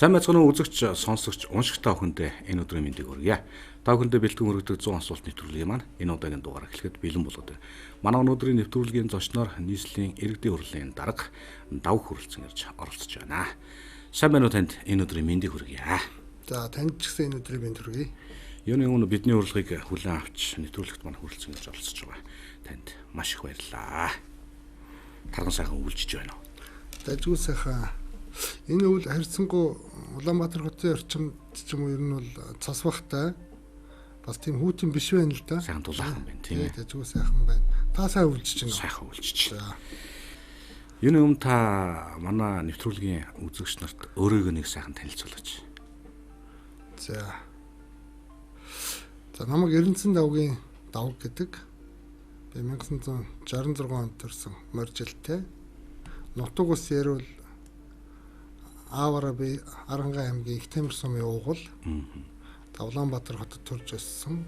Сайн мэцгэн үзэгч, сонсогч, уншигч та бүхэндээ энэ өдрийн мэндийг хүргье. Та бүхэндээ бэлтгэн өргөдөг 100 асуулт нэвтрүүлгийн маань энэ удаагийн дугаар эхлэхэд бэлэн болоод байна. Манай өнөөдрийн нэвтрүүлгийн зочноор нийслэлийн иргэдийн хурлын дарга Давх Хүрэлцэн ирж оролцож байна. Сайн байна уу танд энэ өдрийн мэндийг хүргье. За танд ч гэсэн энэ өдрийн мэнд хүргэе. Юуны өмнө бидний урилгыг хүлээн авч нэвтрүүлэгт маань Хүрэлцэн ирж оролцож байгаа. Танд маш их баярлалаа. Тарган сайхан үйлчж байна уу? Дажгүй сайхан. Энэ үйл харьцангуй Улаанбаатар хотын орчимд ч юм уу ер нь бол цас бахтай бас тийм хүүтэн биш байна л да. Сайхан дулаахан байна тийм ээ. Дажгүй сайхан байна. Та сайн үйлчж байна. Сайхан үйлчж. Юуны өмнө та манай нэвтрүүлгийн үзэгч нарт өөрийгөө нэг сайхан танилцуулаач. За намайг Эрдэнэцэн давгийн давг гэдэг. Би 1966 онд төрсэн моржилтэй. Нутаг ус ярил Аавараа би Аранхай аймгийн Ихтэмэр сумын уугуул. Улаанбаатар хотод төрж өссөн.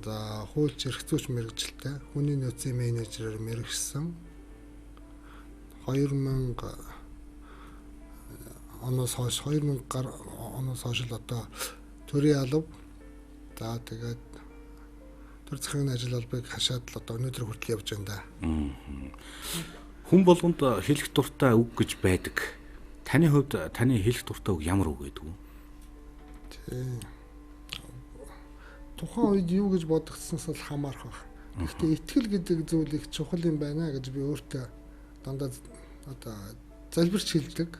За хуульч эрхцүүч мэргэжилтэй. Хүний нөөцийн менежерээр мэргэжсэн. 2000 оноос хойш л одоо төрийн алба. За тэгээд төр засгийн ажил албыг хашаад л одоо өнөөдөр хүртэл явж байна да. Хүн болгонд хэлэх дуртай үг гэж байдаг. Таны хувьд таны хэлэх дуртай үг ямар үг гэдэг вэ? Тухайн үед юу гэж бодогдсноос л хамаарх баг. Гэхдээ итгэл гэдэг зүйл их чухал юм байна гэж би өөртөө дандаа одоо залбирч хэлдэг.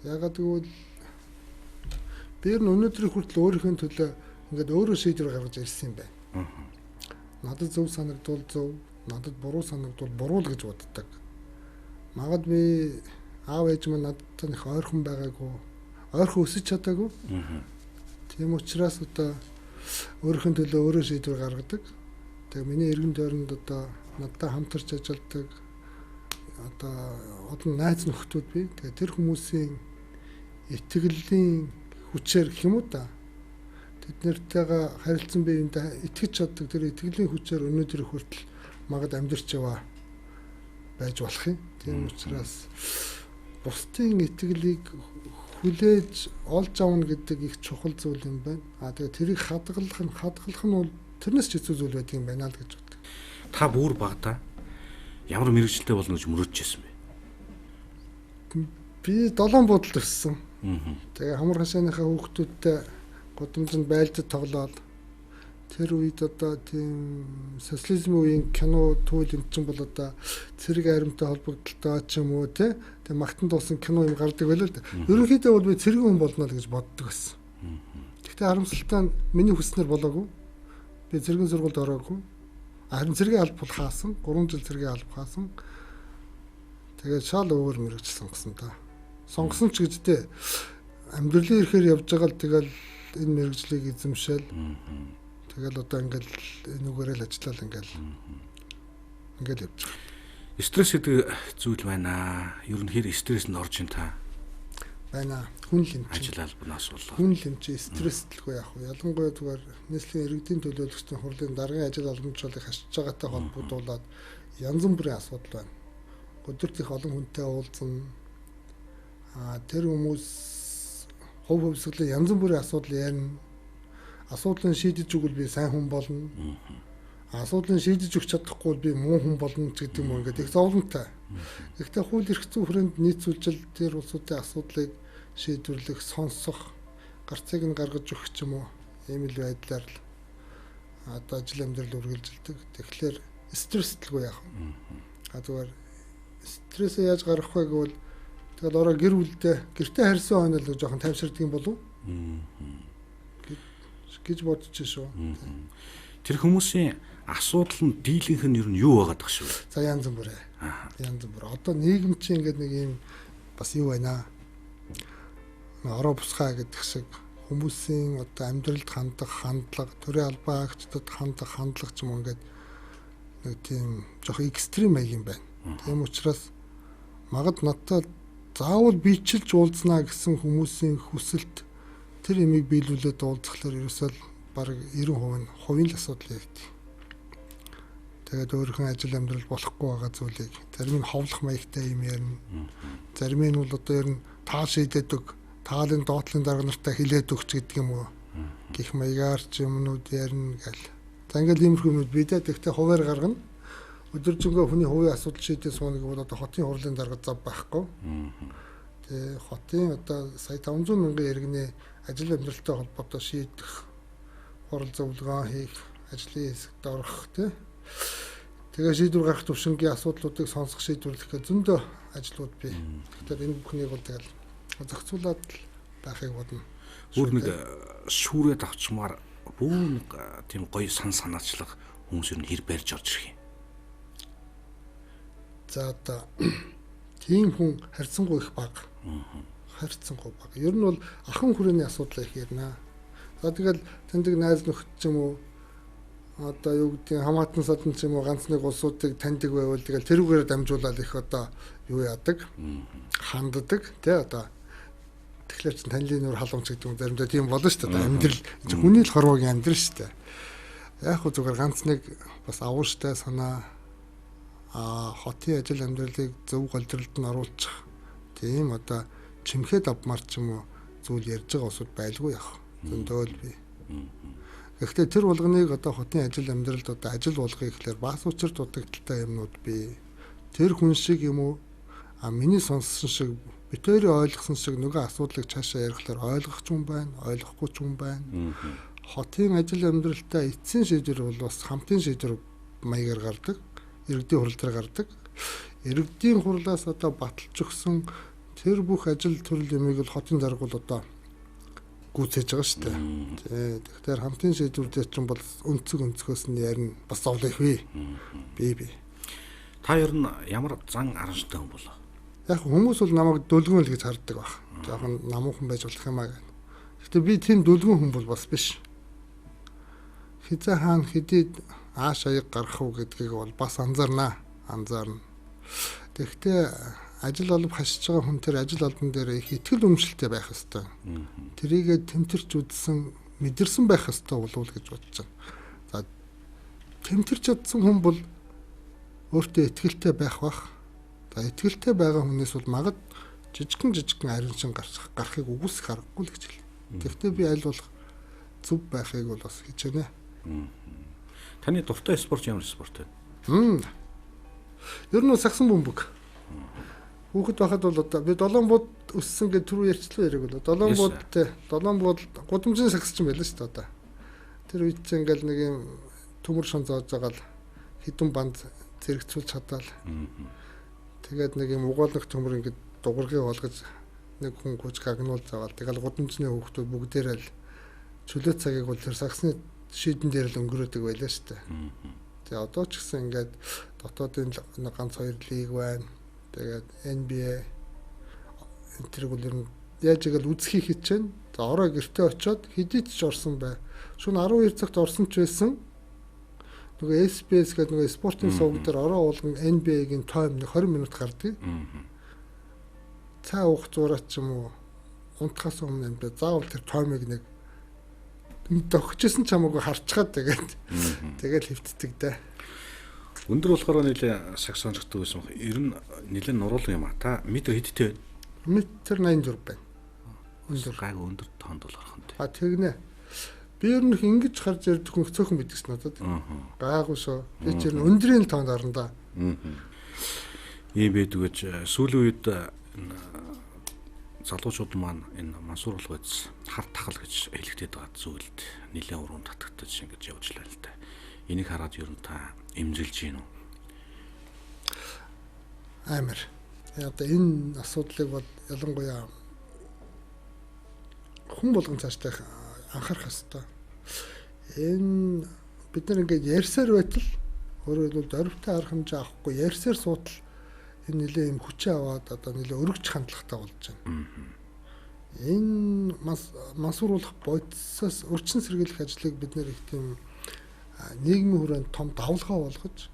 Ягаад гэвэл би өнөөдрийн хүртэл өөрийнхөө төлөө ингээд өөрөө шийдвэр гаргаж ирсэн юм байна. Надад зөв санагдвал зөв, надад буруу санагдвал буруу л гэж боддог. Магадгүй аав ээж маань надад их ойрхон байгаагүй, ойрхон өсөж чадаагүй. Тийм учраас одоо өөрийнхөө төлөө өөрөө шийдвэр гаргадаг. Тэгээ миний эргэн тойронд одоо надтай хамтарч ажилладаг одоо олон найз нөхдүүд бий. Тэгээ тэр хүмүүсийн итгэлийн хүчээр гэх юм уу та тэд нартайгаа харилцан би энд итгэж чаддаг тэр итгэлийн хүчээр өнөөдөр хүртэл магад амьдарч яваа байж болох юм. Тийм учраас бусдын итгэлийг хүлээж олж авна гэдэг их чухал зүйл юм байна. Тэгээ тэрийг хадгалах нь бол тэрнээс ч хэцүү зүйл байдаг юм байна л гэж боддог. Та бүр багада ямар мэрэгчлээ болно гэж мөрөөдчихсэн бэ? Би 7 буудлд өссөн. Тэгээ хамар хашааныхаа хүүхдүүдтэй гудамжинд байлдад тоглоод тэр үед одоо тийм социализмын үеийн кино түүл юм чинь бол одоо цэрэг аримтай холбогдолтой ч юм уу те магтан дуусан кино юм гардаг байлаа л да. Ерөнхийдөө бол би цэрэг хүн болно л гэж боддог байсан. Гэхдээ харамсалтай нь миний хүснээр болоогүй. Би цэргийн сургуульд ороогүй. Харин цэргийн алба бол хаасан. 3 жил цэргийн алба хаасан. Тэгээд шал өөр мэрэгч сонгосон та. Сонгосон ч гэжтэй амьдралын ихээр явж байгаа л тэгэл энэ мэрэгжлийг эзэмшээл. Тэгэл одоо ингээл энүүгээрээ л ажиллаад ингээл явж байгаа. Стресс гэдэг зүйл байна. Ер нь хэр стресс нь орж ин та? Байна. Хүн л юм чи. Ажил албанаас болоод. Хүн л юм чи стресслгүй яах вэ? Ялангуяа зүгээр нийслэлийн иргэдийн төлөөлөгчдийн хурлын даргын ажил албанчлалыг хашиж байгаатай холбогдуулаад янз бүрийн асуудал байна. Өдөрт их олон хүнтэй уулзсан. Тэр хүмүүс хувь хувьсгалын янз бүрийн асуудал ярина. Асуудлыг шийдэж өгвөл би сайн хүн болно. Асуудлыг шийдэж өгч чадахгүй бол би муу хүн болно гэдэг юм ингээд их зовлонтой. Гэхдээ хууль эрх зүйн хүрээнд нийцүүлжил тэр улсуудын асуудлыг шийдвэрлэх, сонсох, гарцыг нь гаргаж өгөх ч юм уу ийм л байдлаар л одоо ажил амьдрал үргэлжилдэг. Тэгэхээр стресслгүй яах вэ? Зүгээр стрессээ яаж гаргах вэ гэвэл тэгэл ороо гэр бүлдээ гэртээ харьсан хойно л жоохон тайвширдаг юм болов гэж бодож шүү. Тэр хүмүүсийн асуудал нь дийлэнх нь ер нь юу байгаад тах шүү. За янз бүр. Одоо нийгэм чинь ингээд нэг юм бас юу байна. Ороо бусгаа гэдэг шиг хүмүүсийн одоо амьдралд хандах хандлага, төрийн албан агчдад хандах хандлага ч юм ингээд нэг тийм жоох экстрим маяг юм байна. Тийм учраас магад надад заавал бичилж уулзнаа гэсэн хүмүүсийн хүсэлт тэр имийг биелүүлээд уулзахлаар ерөөсөө баг 90% нь хувийн л асуудал явагдав. Тэгээд өөрийнхөө ажил амьдрал болохгүй байгаа зүйлийг зарим нь ховлох маягтай юм ярина. Зарим нь бол одоо ер нь таа шийдээд өг, таалын доотлын дарга нартай хилээд өгч гэдэг юм уу. Гэх маягаар ч юмнууд ярина гэл. За ингээл иймэрхүү юмуд бидээ тэгтээ хуваар гаргана. Өдөржингөө хүний хувийн асуудал шийдэх сууныг бол одоо хотын хурлын дарга зав байхгүй. Тэгээ хотын одоо сая 500 мянган иргэний ажил амьдралтай холбоотой шийдэх, хурал зөвлөгөө хийх, ажлын хэсэгт орох тий. Тэгээ шийдвэр гаргах төвшингийн асуудлуудыг сонсох шийдвэрлэх гэх зөндөө ажлууд бий. Тэгэхээр энэ бүхнийг бол тэгэл зохицуулаад байхыг бодно. Өөр нэг шүүрээд авчмаар бүр нэг тийм гоё санаачлах хүмүүс ер нь хэр барьж орж ирэх юм. За одоо тийм хүн харьцангуй их бага. Харьцангуй бага. Ер нь бол ахын хүрээний асуудал их ярина. За тэгэл таньдаг найз нөхд ч юм уу одоо юу гэдэг хамаатан садан ч юм уу ганц нэг улсуудыг таньдаг байвал тэгэл тэрүүгээр дамжуулаад их одоо юу яадаг, ханддаг тий одоо тэгэхээр чин танилын нөр халамж гэдэг юм заримдаа тийм болно шүү дээ. Амьдрал хүний л хорвоогийн амьдрал шүү дээ. Яг хөө зүгээр ганц нэг бас авууштай санаа хотын ажил амьдралыг зөв голдролд нь оруулах тийм одоо чимхэд авмаар ч юм уу зүйл ярьж байгаа усуд байлгүй яах. Зөндөөл бий. Гэхдээ тэр болгоныг одоо хотын ажил амьдралд одоо ажил болгоё гэхлээр бас учир дутагдaltaй юмнууд бий. Тэр хүн шиг юм уу миний сонссон шиг битээрээ ойлгосон шиг нөгөө асуудлыг цаашаа ярихлаар ойлгох ч юм байна, ойлгохгүй ч юм байна. Хотын ажил амьдралтай эцсийн шийдвэр бол бас хамтын шийдвэр маягаар гардаг. Иргэдийн хурал дээр гардаг. Иргэдийн хурлаас одоо баталж өгсөн тэр бүх ажил төрөл юмыг л хотын дарга бол одоо гүйцээж байгаа шүү дээ. Тэгэхээр хамтын шийдвэр дээр чинь бол өнцгөөс нь ярина. Бас зовлох бий. Бий. Та ер нь ямар зан аранштай хүн болоо? Яг хүмүүс бол намайг дөлгөн л гэж харддаг баг. Жоохон намуухан байж болох юм аа гэх. Гэхдээ би тийм дөлгөн хүн бол бас биш. Хизээ хаана хэдий ааш аяг гарах уу гэдгийг бол бас анзаарна. Тэгэхдээ ажил олб хашиж байгаа хүн тэр ажил олбон дээр их итгэл үнэмшилтэй байх ёстой. Тэрийгэ тэмтэрч үзсэн, мэдэрсэн байх ёстой болов гэж бодож байна. За тэмтэрч чадсан хүн бол өөртөө итгэлтэй байх бах. За итгэлтэй байгаа хүнээс бол магад жижигхэн ариншин гарахыг үгүйсэх аргагүй л гэж хэлээ. Тэгэхдээ би аль болох зөв байхыг бол бас хийж байна. Таны дуртай спорт ямар спорт вэ? Ер нь сагсан бөмбөг. Хүүхэд байхад бол одоо би долоон бууд өссөн гэж түрүү ярьчлаа яриг бол долоон бууд гудамжийн сагс ч юм байл шүү дээ одоо. Тэр үед чинь ингээл нэг юм төмөр шон зоож байгаа л хідэн банд зэрэгцүүлж чадаал. Тэгээд нэг юм угаалгах төмөр ингээд дугургийг олгож нэг хүн гүйж гагнуул заваал. Тэгэл гудамжны хүүхдүүд бүгдээрээ л чөлөө цагийг бол тэр сагсны шийдэн дээр л өнгөрөөдөг байлаа шүү дээ. Тэгээ одоо ч гэсэн ингээд дотоодын ганц хоёр лиг байна. Тэгээд NBA энтриг бол ер нь яаж игээл үзхийг хичээн. За ороо гэртээ очиод хэдий ч орсон бай. Шөнө 12 цагт орсон ч байсан. Нөгөө SBS гэдэг нөгөө спортын сувг дээр ороо уулган NBA-гийн тайм 20 минут гардаг. Цаа уух зураач юм уу? Унтахаас өмнө энэ заавал тэр таймыг нэг догчсон ч хамаагүй харчгаад тэгээд хөвтдөг дээ. Өндөр болохоор нэлээ сагс сонжогддог байсан. Ер нь нэлээ нуруулсан юм а. Та метр хэдтэй вэ? Метр 84 байна. Гайгүй өндөр тоонд бол орхон дээ. Тэгнэ. Би ер нь ингэж харж ярьдаг хүн цөөхөн мэдгэс надад. Гайгүй шүү. Би ч ер нь өндрийн тоонд орно да. Ийм байдаг гэж сүүлийн үед залуучууд маань энэ мансуур болгоц хар тахал гэж хэлэгдээд байгаа зүйлд нэлээд урам татагдаж ингэж явж лээ л да. Энийг хараад ер нь та эмзэлж гин үү? Амар. Одоо энэ асуудлыг бол ялангуяа хүн болгон цаашдаа анхаарах хэрэгтэй. Энэ бид нар ингээд ярьсаар байтал өөрөөр хэлбэл дөрвтэй арга хэмжээ авахгүй ярьсаар суутал энэ нэлээ юм хүчээ аваад одоо нэлээ өргөж хандлагатай болж байна. Энэ мансууруулах бодисоос өрчин сэргийлэх ажлыг бид нэр их тийм нийгмийн хүрээнд том давлгаа болгож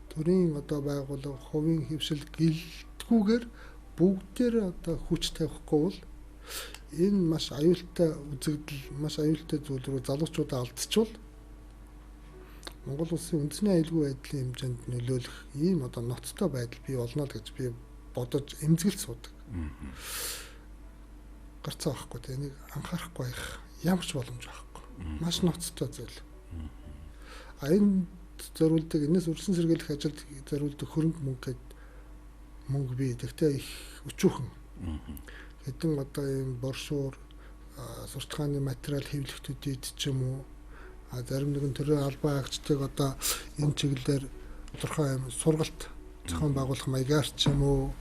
төрийн одоо байгууллага хувийн хөвшил гэлтгүүгээр бүгдээр одоо хүч тавихгүй бол энэ маш аюултай үзэгдэл, маш аюултай зүйл рүү залуучуудаа алдчихвал Монгол улсын үндэсний аюулгүй байдлын хэмжээнд нөлөөлөх ийм одоо ноцтой байдал бий болно л гэж би бодож эмзэглэж суудаг. Гарцаа байхгүй те энийг анхаарахгүй байх ямар ч боломж байхгүй. Маш ноцтой зүйл. Энэ зориулдаг энэс үргэлжлэн сэргийлэх ажилд зориулдаг хөрөнгө мөнгө бий. Тэгтээ их өчүүхэн. Хэдэн одоо ийм боршуур сурталчилгааны материал хэвлэгтүүдэд ч юм уу зарим нэгэн төрлийн албан агчдыг одоо энэ чиглэлээр тодорхой юм сургалт зохион байгуулах маягаар ч юм уу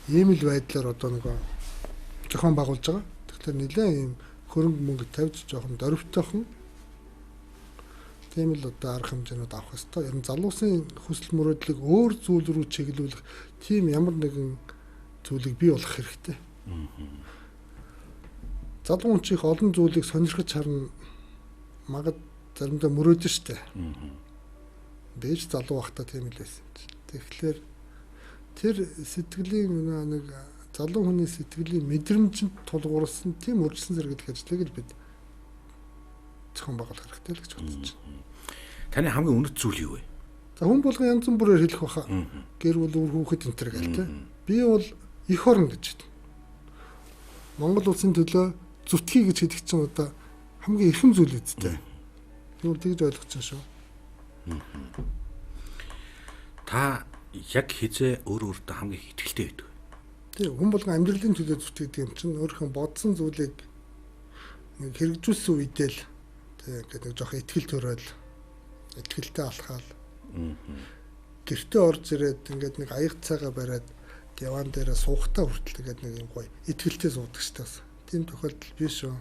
ийм л байдлаар одоо нэг зохион байгуулж байгаа. Тэгэхээр нэлээд ийм хөрөнгө мөнгө тавьж жоохон дөрвтойхон тийм л одоо арга хэмжээнүүд авах хэрэгтэй. Ер нь залуусын хүсэл мөрөөдлийг өөр зүйл рүү чиглүүлэх тийм ямар нэгэн зүйлийг бий болгох хэрэгтэй. Залуу хүн чих олон зүйлийг сонирхож харна магад заримдаа мөрөөдөн штэ. Бэж залуу байхдаа тийм л байсан. Тэгэхээр тэр сэтгэлийн нэг залуу хүний сэтгэлийн мэдрэмжинд тулгуурсан тийм үржилсэн зэрэглэх ажлыг л бид зохион байгуулах хэрэгтэй л гэж бодож байна. Таны хамгийн үнэт зүйл юу вэ? За хүн болгон янз бүрээр хэлэх баха. Гэр бүл үр хүүхэд энэ төр гэл тэ. Би бол их орон гэж байна. Монгол улсын төлөө зүтгэе гэж хэлэх чинь одоо хамгийн эрхэм зүйл үсттэй. Юу тэгж ойлгож байгаа шүү. Та яг хизээ өөртөө хамгийн ихтэй байдаг. Тэг хүн болгон амьдралын төлөө зүтгэдэг юм чинь өөрийнхөө бодсон зүйлийг нэг хэрэгжүүлсэн үедээ л тэг ингээд нэг жоох ихтгэл төрөөл ихтгэлтэй алхаал. Гэртээ орж ирээд ингээд нэг аяг цагаа бариад диван дээр суухтаа хүртэл тэгээд нэг юм гоё ихтгэлтэй суудаг штаас. Тийм тохиолдол биш шүү.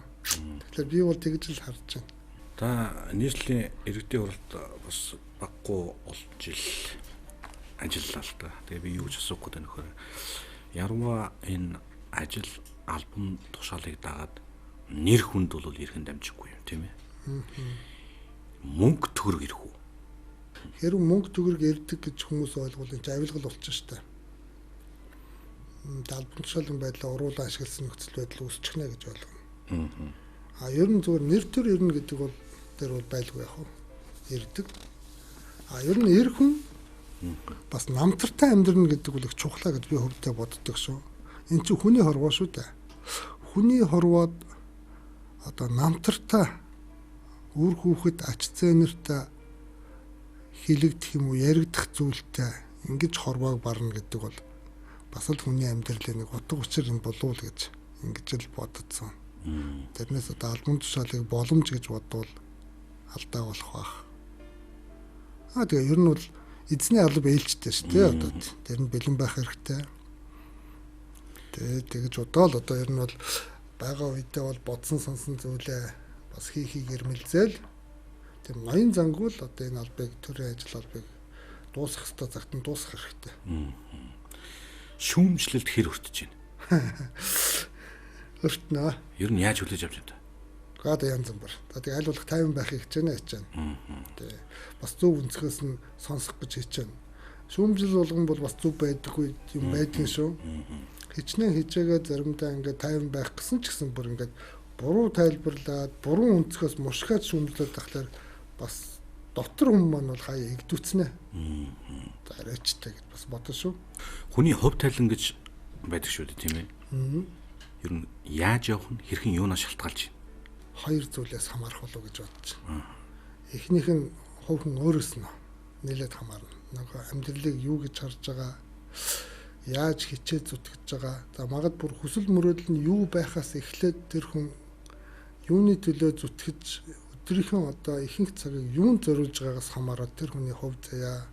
Тэгэхээр би бол тэгж л харж байна. Та нийслэлийн иргэдийн хуралд бас баггүй олж ил ажиллалаа л та. Тэгээ би юу гэж асуух гээд байна нөхөр. Ярмаа энэ ажил албан тушаалыг дагаад нэр хүнд бол ирэхэн дамжихгүй юм тийм ээ. Мөнгө төгрөг ирэх үү? Хэрвээ мөнгө төгрөг ирдэг гэж хүмүүс ойлгвол энэ авилгал болчихно шүү дээ. Албан тушаалын байдлаа уруулан ашигласан нөхцөл байдал үүсчихнэ гэж ойлгоно. Ер нь зөвхөн нэр төр ирнэ гэдэг бол тэр бол байлгүй яах вэ? Ирдэг. Ер нь эр хүн бас намтартай амьдрна гэдэг бол их чухлаа гэж би хөвдөө боддог шүү. Энд чинь хүний хорвоо шүү дээ. Хүний хорвоод одоо намтартай үр хүүхэд ач зээнэртэй хилэгдэх юм уу яригдах зүйлтэй ингэж хорвоог барна гэдэг бол бас л хүний амьдралын нэг утга учир юм болов уу гэж ингэж л боддсон. Тэрнээс одоо албан тушаалыг боломж гэж бодвол алдаа болох байх. Тэгээ ер нь бол эзний алба ээлжтэй шүү дээ одоо тэр нь бэлэн байх хэрэгтэй. Тэгэж бодоол одоо ер нь бол байгаа үедээ бол бодсон сонсон зүйлээ бас хийхийг ирмэлзээл тийм ноён зангуул одоо энэ албыг төрийн ажил албыг дуусгах ёстой цагт нь дуусгах хэрэгтэй. Шүүмжлэлд хэр өртөж байна? Өртнө. Ер нь яаж хүлээж авч байна? Гад янз бүр. Тэгээ аль болох тайван байхыг хичээнэ гэж байна. Тэгээ бас зөв өнцгөөс нь сонсох гэж хичээнэ. Шүүмжил болгон бол бас зөв байдаггүй юм байдгийн шүү. Хичнээн хичээгээд заримдаа ингээд тайван байх гэсэн ч гэсэн бүр ингээд буруу тайлбарлаад буруу өнцгөөс мушгаад шүүмжлээд тахлаар бас дотор хүн маань бол хаяа игдүүцнэ. За арайчтай гэж бас бодсон шүү. Хүний хувь тайлан гэж байдаг шүү дээ тийм ээ. Ер нь яаж явах нь хэрхэн юунаас шалтгаалж байна? Хоёр зүйлээс хамаарах болов гэж бодож байна. Эхнийх нь хувь хүн өөрөөс нь нэлээд хамаарна. Нөгөө амьдралыг юу гэж харж байгаа, яаж хичээж зүтгэж байгаа. За магад бүр хүсэл мөрөөдөл нь юу байхаас эхлээд тэр хүн юуны төлөө зүтгэж өдрийнхөө одоо ихэнх цагийг юунд зориулж байгаагаас хамаараад тэр хүний хувь заяа,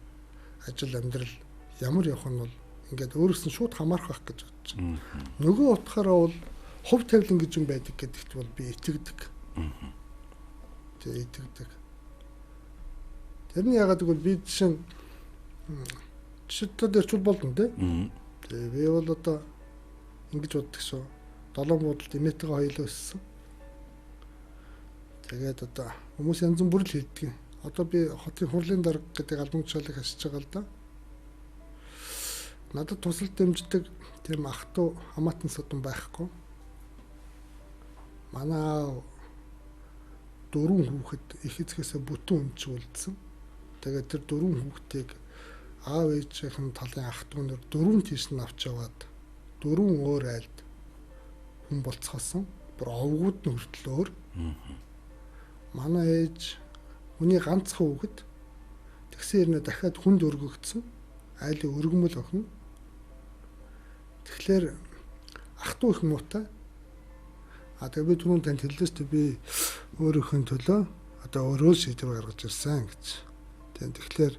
ажил амьдрал ямар явах нь бол ингээд өөрөөс нь шууд хамаарах байх гэж бодож байна. Нөгөө утгаараа бол хувь тавилан гэж юм байдаг гэдэгт бол би итгэдэг. Тэгээ итгэдэг. Тэрний яагаад гэвэл би жишээлбэл дэрчүүл болдон тий. Тэгээ би бол одоо ингэж боддог шүү. Долоон буудалд эмээтэйгээ хоёулаа өссөн. Тэгээд одоо хүмүүс янз бүр л хэлдэг. Одоо би хотын хурлын дарга гэдэг албан тушаалыг хашиж байгаа л да. Надад тусал дэмждэг тийм ах トゥ хамаатан содон байхгүй. Манай 4 хүүхэд их эцгээсээ бүтэн өмчүүлсэн. Тэгээд тэр 4 хүүхдийг аав ээжийнхэн талын ах トゥ нэр 4 тийш нь авч яваад 4 өөр айлд хүн болцгоосон. Бүр овгууд нь хүртэл өөр. Манай ээж хүний ганцхан хүүхэд тэгсэн хэрнээ дахиад хүнд өргөгдсөн. Айлын өргөмөл охин. Тэгэхээр ах トゥ их муутай. Тэгээ би түрүүн танд хэллээс тэ би өөрийнхөө төлөө одоо өөрөө шийдвэр гаргаж ирсэн гэж. Тэгэхээр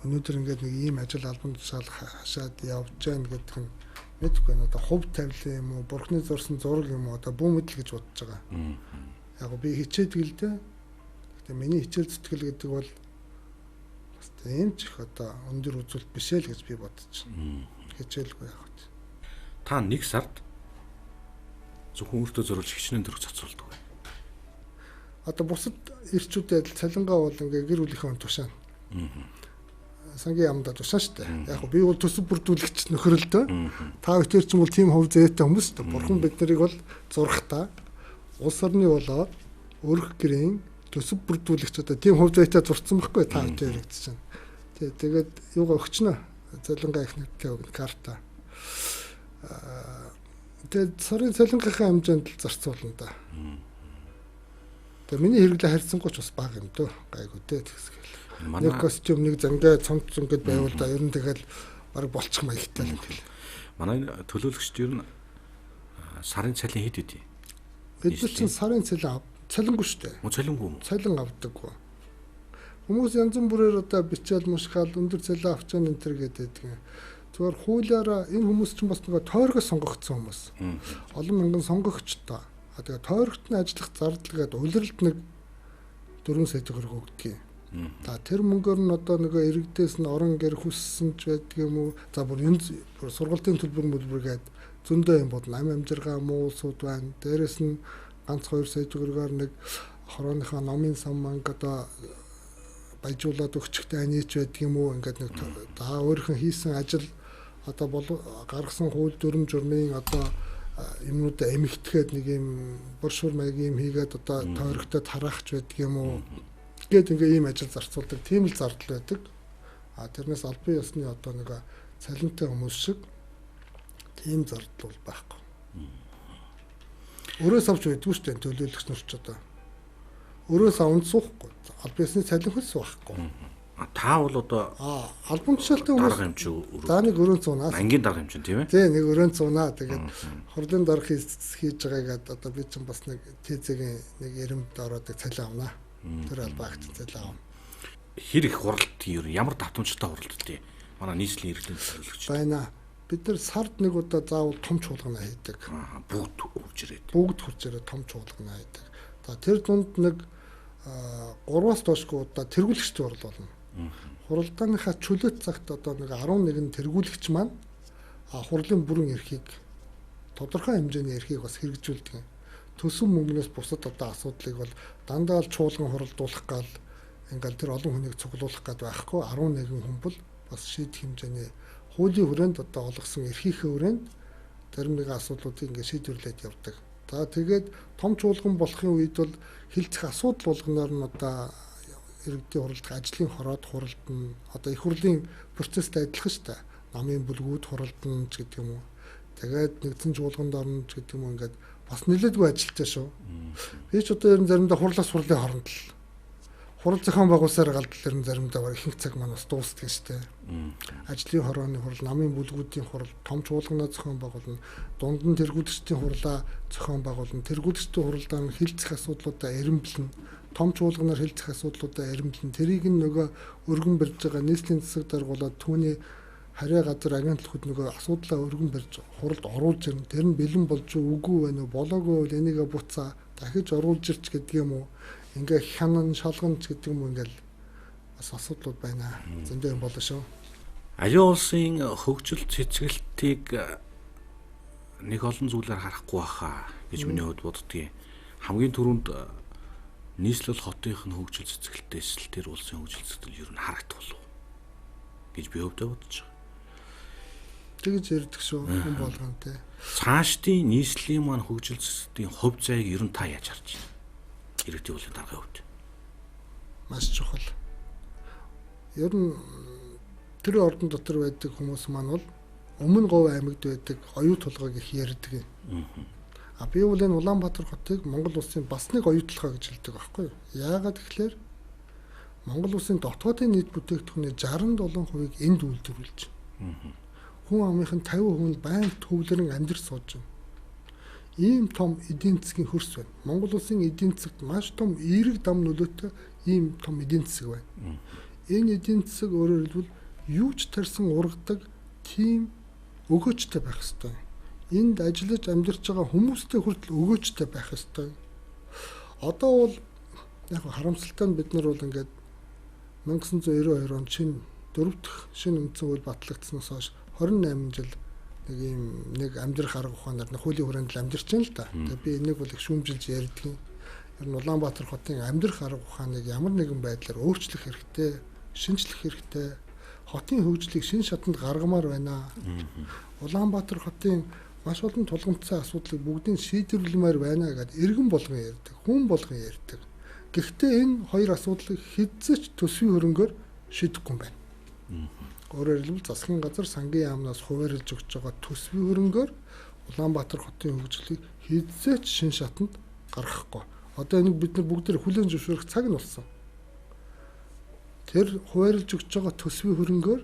өнөөдөр ингээд нэг ийм ажил албан тушаал хашаад явж гэн гэдэг нь мэдгүй байна. Одоо хувь тавилан юм уу, бурхны зурсан зураг юм уу, одоо бүү мэдл гэж бодож байгаа. Яг би хичээдэг л дээ. Гэтэ миний хичээл зүтгэл гэдэг бол бас тийм ч их одоо өндөр үзүүлэлт биш ээ л гэж би бодож байна. Хичээлгүй яг. Та нэг сард зөвхөн өөртөө зориулж хичнээн төгрөг цацуулдаг бай. Одоо бусад ирчүүдэд цалингаа бол ингээ гэр бүлийнхээ тушаана. Сангийн яамдаа тушаа штэ. Яг би бол төсөв бүрдүүлэгч нөхрөлдөө. Та бүхэн ч юм бол тийм хөв зээтэй хүмүүс штэ. Бурхан бид нарыг бол зурхтаа улс орны болоод өрх гэрийн төсөв бүрдүүлэгч одоо тийм хөв зээтэй зурцсан байхгүй та бүхэн хэрэгдэж байна. Тэгээд юугаа өгчнө. Цалингаа их нэгтэй өгнө карта. Тэгээд сарын цалингийнхаа хэмжээнд л зарцуулна да. Тэгээд миний хэрэглээ харьцангуй ч бас бага юм дөө. Гайгүй дээ тэгсгээл. Нэг костюм нэг зангаа цомц ингээд байвал да ер нь тэгэл баг болчих маягтай л юм. Манай төлөөлөгчд ер нь сарын цалин хэд үдий? Бид нар чинь сарын цалингүй шүү дээ. Цалингүй. Цалин авдаггүй. Хүмүүс янз бүрээр одоо бичээл мушгаал өндөр цалин авч байгаа энэ төр гэдэг. Зүгээр хуулиараа энэ хүмүүс чинь бас нэг тойргоо сонгогдсон хүмүүс. Олон мянган сонгогчтой. Тэгээ тойрогт нь ажиллах зардалгээд улиралд нэг 4 сая төгрөг өгдөг юм. Тэр мөнгөөр нь одоо нэг иргэдээс нь орон гэр хүссэн ч байдаг юм уу? За бүр энэ сургалтын төлбөр зөндөө юм бодно. Амжиргаа муулсууд байна. Дээрээс нь ганц 2 сая төгрөгөөр нэг хорооныхоо номын сан манг одоо баяжуулаад өгчтэй анийч байдаг юм уу? Ингээд нэг та өөрийнхөө хийсэн ажил одоо гаргасан хууль дүрм журмын одоо юмнуудаа эмэгтгэхэд нэг юм боршуур маягийн юм хийгээд одоо тойрогтой тараахч байдаг юм уу? Гээд ингээ ийм ажил зарцуулдаг, тийм л зардал байдаг. Тэрнээс албан ёсны одоо нэг цалинтай хүмүүс шиг тийм зардал бол байхгүй. Өрөөс авч байдгүй шүү дээ төлөөлөгч нар ч одоо. Өрөөс аван суухгүй. Албан ёсны цалин хөлс байхгүй. Та бол одоо албан тушаалтай хүмүүс дарга хэмжээ за нэг өрөөнд цуунаа. Ангийн дарга хэмжээ тийм ээ? Тий, нэг өрөөнд цуунаа. Тэгээд хурлын дарга хийж байгаагаад одоо би чинь бас нэг ТЗ-ийн нэг эрэмд ороод цалин авнаа. Тэр албаагт цалин авна. Хэр их хуралт ер ямар давтамжтай хуралт тий? Манай нийслэлийн иргэдийн төлөөлөгч байна. Бид нар сард нэг удаа заавал том чуулгана хийдэг. Бүгд хурж ирээд. Бүгд хурж ирээд том чуулгана хийдэг. Тэр дунд нэг 3-аас доошгүй удаа тэргүүлэгчтэй орлуулна. Хуралдааныхаа чөлөөт цагт одоо нэг 11 тэргүүлэгч маань хурлын бүрэн эрхийг тодорхой хэмжээний эрхийг бас хэрэгжүүлдэг. Төсөв мөнгнөөс бусад одоо асуудлыг бол дандаа л чуулган хуралдуулах гал ингээл тэр олон хүнийг цуглуулах гээд байхгүй 11 хүн бол бас шийдэх хэмжээний хуулийн хүрээнд одоо олгосон эрхийнхээ хүрээнд зарим нэг асуудлуудыг ингээд шийдвэрлээд явдаг. За тэгээд том чуулган болохын үед бол хилцэх асуудал болгоноор нь одоо иргэдийн хуралдах ажлын хороод хуралдана. Одоо их хурлын процесстэй адилхан шүү дээ. Намын бүлгүүд хуралдана ч гэдэг юм уу. Тэгээд нэгдсэн чуулганд орно ч гэдэг юм уу ингээд бас нэлээдгүй ажилтаа шүү. Би ч одоо ер нь заримдаа хурлаас хурлын хооронд л хурал зохион байгуулсаар галдал ер нь заримдаа ихэнх цаг маань бас дуустдаг шүү дээ. Ажлын хорооны хурал, намын бүлгүүдийн хурал, том чуулганаа зохион байгуулна, дунд нь тэргүүлэгчдийн хурлаа зохион байгуулна, тэргүүлэгчдийн хуралдаа нь хилцэх асуудлуудаа эренблэн, том чуулганаар хилцэх асуудлуудаа эренблэн, тэрийг нөгөө өргөн барьж байгаа нийслэлийн засаг даргуулаад түүний харьяа газар агентлагууд нөгөө асуудлаа өргөн барьж хуралд оруулж ирнэ. Тэр нь бэлэн болж үгүй байна уу, болоогүй бол энийгээ буцаа дахиж оруулж ирч гэдэг юм уу. Ингээ хянан шалган ч гэдэг юм уу ингээл бас асуудлууд байна. Зөндөө юм болно шүү. Аливаа улсын хөгжил цэцгэлтийг нэг олон зүйлээр харахгүй байхаа гэж миний хувьд боддгийг. Хамгийн түрүүнд нийслэл хотынх нь хөгжил цэцгэлтээс л тэр улсын хөгжил цэцгэл ер нь харагдах болов гэж би өвдөө бодож байгаа. Тэгж ярьдаг шүү хүн болгоно те. Цаашдын нийслэлийн маань хөгжил цэцгэлтийн хувь зайг ер нь та яаж харж байна? Иргэдийн улсын даргын хувьд маш чухал. Ер нь тэр ордон дотор байдаг хүмүүс маань бол Өмнө Говь аймагт байдаг оюу толгойг их ярьдаг юм. Би бол энэ Улаанбаатар хотыг Монгол улсын бас нэг оюу толгой гэж хэлдэг байхгүй юу? Яагаад гэвэл Монгол улсын дотоодын нийт бүтээгдэхүүний 67%-ийг энд үйлдвэрлэж байна. Хүн амынх нь 50% нь байнга төвлөрөн амьдарч сууж байна. Ийм том эдийн засгийн хөрс байна. Монгол улсын эдийн засагт маш том эерэг дам нөлөөтэй ийм том эдийн засаг байна. Энэ эдийн засаг өөрөөр хэлбэл юу ч тарьсан ургадаг тийм өгөөчтэй байх ёстой. Энд ажиллаж амьдарч байгаа хүмүүстэй хүртэл өгөөчтэй байх ёстой. Одоо бол яг харамсалтай нь бид нар бол ингээд 1992 онд шинэ 4 дахь шинэ үндсэн хууль батлагдсанаас хойш 28 жил нэг амьдрах арга ухаанаар хуулийн хүрээнд л амьдарч байна л да. Тэгээ би энийг бол их шүүмжилж ярьдаг юм. Ер нь Улаанбаатар хотын амьдрах арга ухааныг ямар нэгэн байдлаар өөрчлөх хэрэгтэй, шинжлэх хэрэгтэй. Хотын хөгжлийг шинэ шатанд гаргамаар байна. Улаанбаатар хотын маш олон тулгымцсан асуудлыг бүгдийг шийдвэрлэмээр байна гэдээ иргэн болгон ярьдаг, хүн болгон ярьдаг. Гэхдээ энэ хоёр асуудлыг хэзээ ч төсвийн хөрөнгөөр шийдэхгүй юм байна. Өөрөөр хэлбэл засгийн газар сангийн яамнаас хуваарлж өгч байгаа төсвийн хөрөнгөөр Улаанбаатар хотын хөгжлийг хэзээ ч шинэ шатанд гаргахгүй. Одоо энийг бид нар бүгд хүлээн зөвшөөрөх цаг нь болсон. Тэр хуваарлж өгч байгаа төсвийн хөрөнгөөр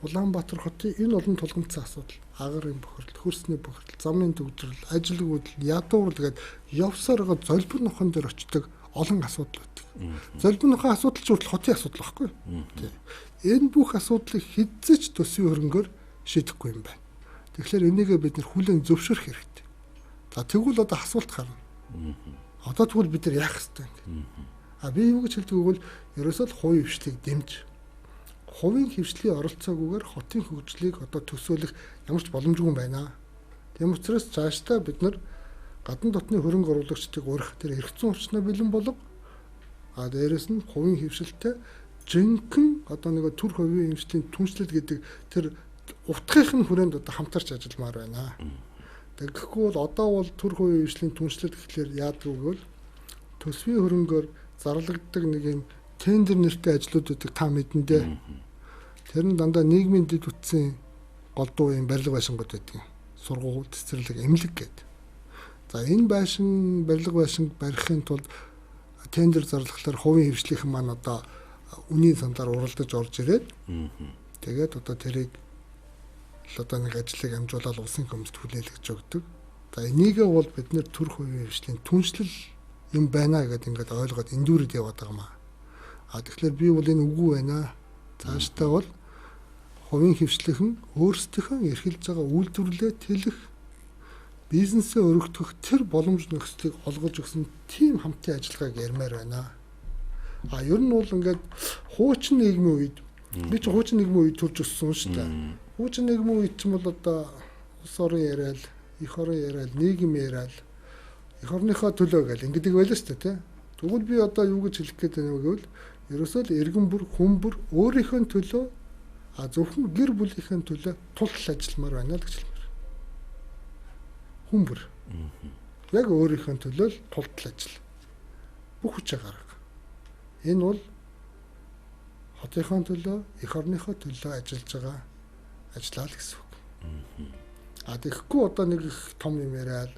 Улаанбаатар хотын энэ олон тулгымцсан асуудал, агарын бохирдол, хөрсний бохирдол, замын төвдрөл, ажил хөдөл, ядуурл гээд явсаар байгаа золбир нухан дээр очдог олон асуудал байдаг. Золбир нухан асуудал ч хүртэл хотын асуудал байхгүй юу? Энэ бүх асуудлыг хэзээ ч төсвийн хөрөнгөөр шийдэхгүй юм байна. Тэгэхээр энийгээ бид нэр хүлээн зөвшөөрөх хэрэгтэй. За тэгвэл одоо асуулт гарна. Одоо тэгвэл бид нар яах ёстой юм? Би юу гэж хэлдэг вэ? Ерөөсөө л хувийн хвшлийг дэмж, хувийн хвшлийн оролцоогүйгээр хотын хөгжлийг одоо төсөөлөх ямар ч боломжгүй юм байна. Тийм учраас цаашдаа бид нар гадна дотны хөрөнгө оруулагчдыг урих тэр эрх зүйн орчноо бэлэн болго. Дээрэс нь хувийн хвшилтэй жинхэнэ одоо нэг төр хувийн хвшлийн түншлэл гэдэг тэр утгын хүрээнд одоо хамтарч ажилламаар байна. Тэгэхгүй бол одоо бол төр хувийн хвшлийн түншлэл гэхлээр яадаг вэ гэвэл төсвийн хөрөнгөөр зарлагддаг нэг юм тендер нэртэй ажлууд үүдэг та мэдэндээ. Тэр нь дандаа нийгмийн дэд үтсэн голдуу юм барилга байшингууд байдаг. Сургууль, цэцэрлэг, эмнэлэг гэдэг. За энэ байшин, барилга байшинг барихын тулд тендер зарлахлаар хувийн хвшлийнхэн маань одоо үнийн сандаар уралдаж орж ирээд тэгээд одоо тэрийг одоо нэг ажлыг амжуулаад улсын хүмүүст хүлээлгэж өгдөг. За энийгээ бол бид нэр төр хувийн хвшлийн түншлэл юм байна гэдэг ингээд ойлгоод эндүүрэд яваад байгаа маа. Тэгэхээр би бол энэ үгүй байна. Цаашдаа бол хувийн хвшлийнхэн өөрсдийнхөө эрхэлж байгаа үйлдвэрлэлээ тэлэх, бизнесээ өргөдөх тэр боломж нөхцөлийг олгож өгсөн тийм хамтын ажиллагааг ярмаар байна. Ер нь бол ингээд хуучин нийгмийн үед би ч хуучин нийгмийн үед төрж өссөн шүү дээ. Хуучин нийгмийн үед ч юм бол одоо улс орон яриад, их орон яриад, нийгэм яриад эх орныхоо төлөө гэл ингэдэг байлаа шүү дээ, тий. Тэгвэл би одоо юу гэж хэлэх гээд байна вэ гэвэл ерөөсөө л иргэн бүр хүн бүр өөрийнхөө төлөө зөвхөн гэр бүлийнхээ төлөө тултал ажилламаар байна л гэж хэлмээр. Хүн бүр яг өөрийнхөө төлөө л тултал ажил. Бүх хүчээ гарга. Энэ бол хотынхоо төлөө, эх орныхоо төлөө ажиллаж байгаа ажиллаа л гэсэн үг. Тэгэхгүй одоо нэг их том юм яриад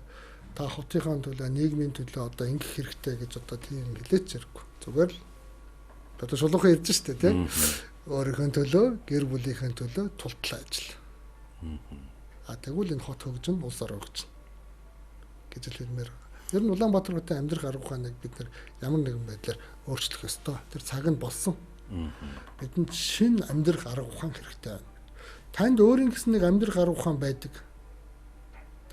та хотынхаа төлөө, нийгмийн төлөө одоо ингэх хэрэгтэй гэж одоо тийм хэлээч хэрэггүй. Зүгээр л одоо шулуухан ярьж штэ тий. Өөрийнхөө төлөө, гэр бүлийнхээ төлөө тултлаа ажил. Тэгвэл энэ хот хөгжин, улс орон хөгжин гэж хэлмээр. Ер нь Улаанбаатар хотын амьдрах арга ухааныг бид нар ямар нэгэн байдлаар өөрчлөх ёстой. Тэр цаг нь болсон. Бидэнд шинэ амьдрах арга ухаан хэрэгтэй байна. Танд өөрийн гэсэн нэг амьдрах арга ухаан байдаг.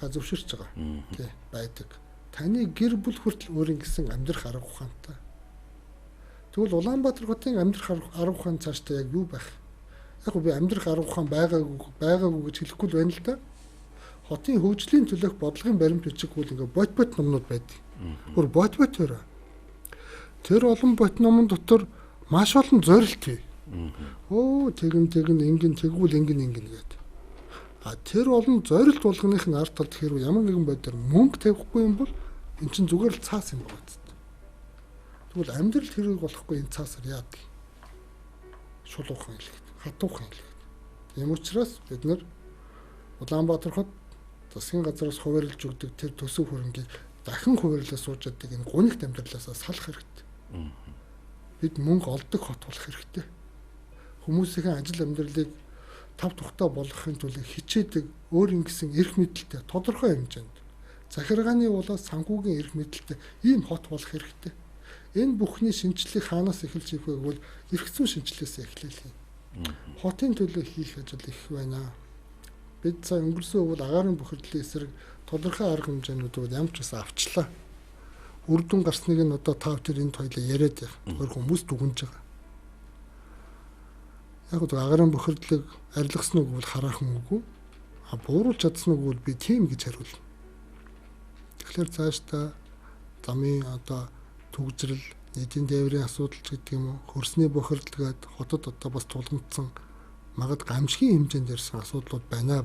Та зөвшөөрч байгаа. Тий, байдаг. Таны гэр бүл хүртэл өөрийн гэсэн амьдрах арга ухаантай. Тэгвэл Улаанбаатар хотын амьдрах арга ухаан цаашдаа яг юу байх? Яг би амьдрах арга ухаан байгаагүй гэж хэлэхгүй л байна л да. Хотын хөгжлийн төлөөх бодлогын баримт бичиг хууль ингээ бот номнууд байдаг. Гүр бот өрөө. Тэр олон бот номон дотор маш олон зорилт бий. Тэгэн ингэн тэгвэл ингэн гэдэг. Тэр олон зорилт болгоных нь ард талд хэрэг ямар нэгэн байдлаар мөнгө тавихгүй юм бол эн чинь зүгээр л цаас юм байна. Тэгвэл амьдрал хэрэг болохгүй энэ цаасаар яадаг? Шулуухан хэлэхэд, хатуухан хэлэхэд. Тийм учраас бид нар Улаанбаатар хот засгийн газраас хуваарлж өгдөг тэр төсөв хөрөнгийг дахин хуваарлаж сууж чаддаг энэ гунигт амьдралаасаа салах хэрэгтэй. Бид мөнгө олдог хот болох хэрэгтэй. Хүмүүсийн ажил амьдралыг тав тухтай болгохын тулд хичээдэг өөрийн гэсэн эрх мэдэлтэй тодорхой хэмжээнд захиргааны улаас санхүүгийн эрх мэдэлтэй ийм хот болох хэрэгтэй. Энэ бүхний шинжилгээг хаанаас эхэлж хийх вэ гэвэл эрх зүйн шинжилгээсээ эхлэе. Хотын төлөө хийх ажил их байна. Бид сая өнгөрсөн үеэр агаарын бохирдлын эсрэг тодорхой арга хэмжээнүүдийг ямар ч бас авчлаа. Үр дүн гарсныг нь одоо тав тэр энд хоёлаа яриад байх. Тэр хүмүүс дүгнж байгаа. Яг гоо агаарын бохирдлыг арилгасан үг бол хараахан үгүй. Бууруулж чадсан үг бол би тийм гэж хариулна. Тэгэхээр цаашдаа замын одоо түгжрэл, нийтийн тээврийн асуудал ч гэдэг юм уу, хөрсний бохирдол гээд хотод одоо бас тулгамдсан магад гамшигын хэмжээнд ирсэн асуудлууд байна.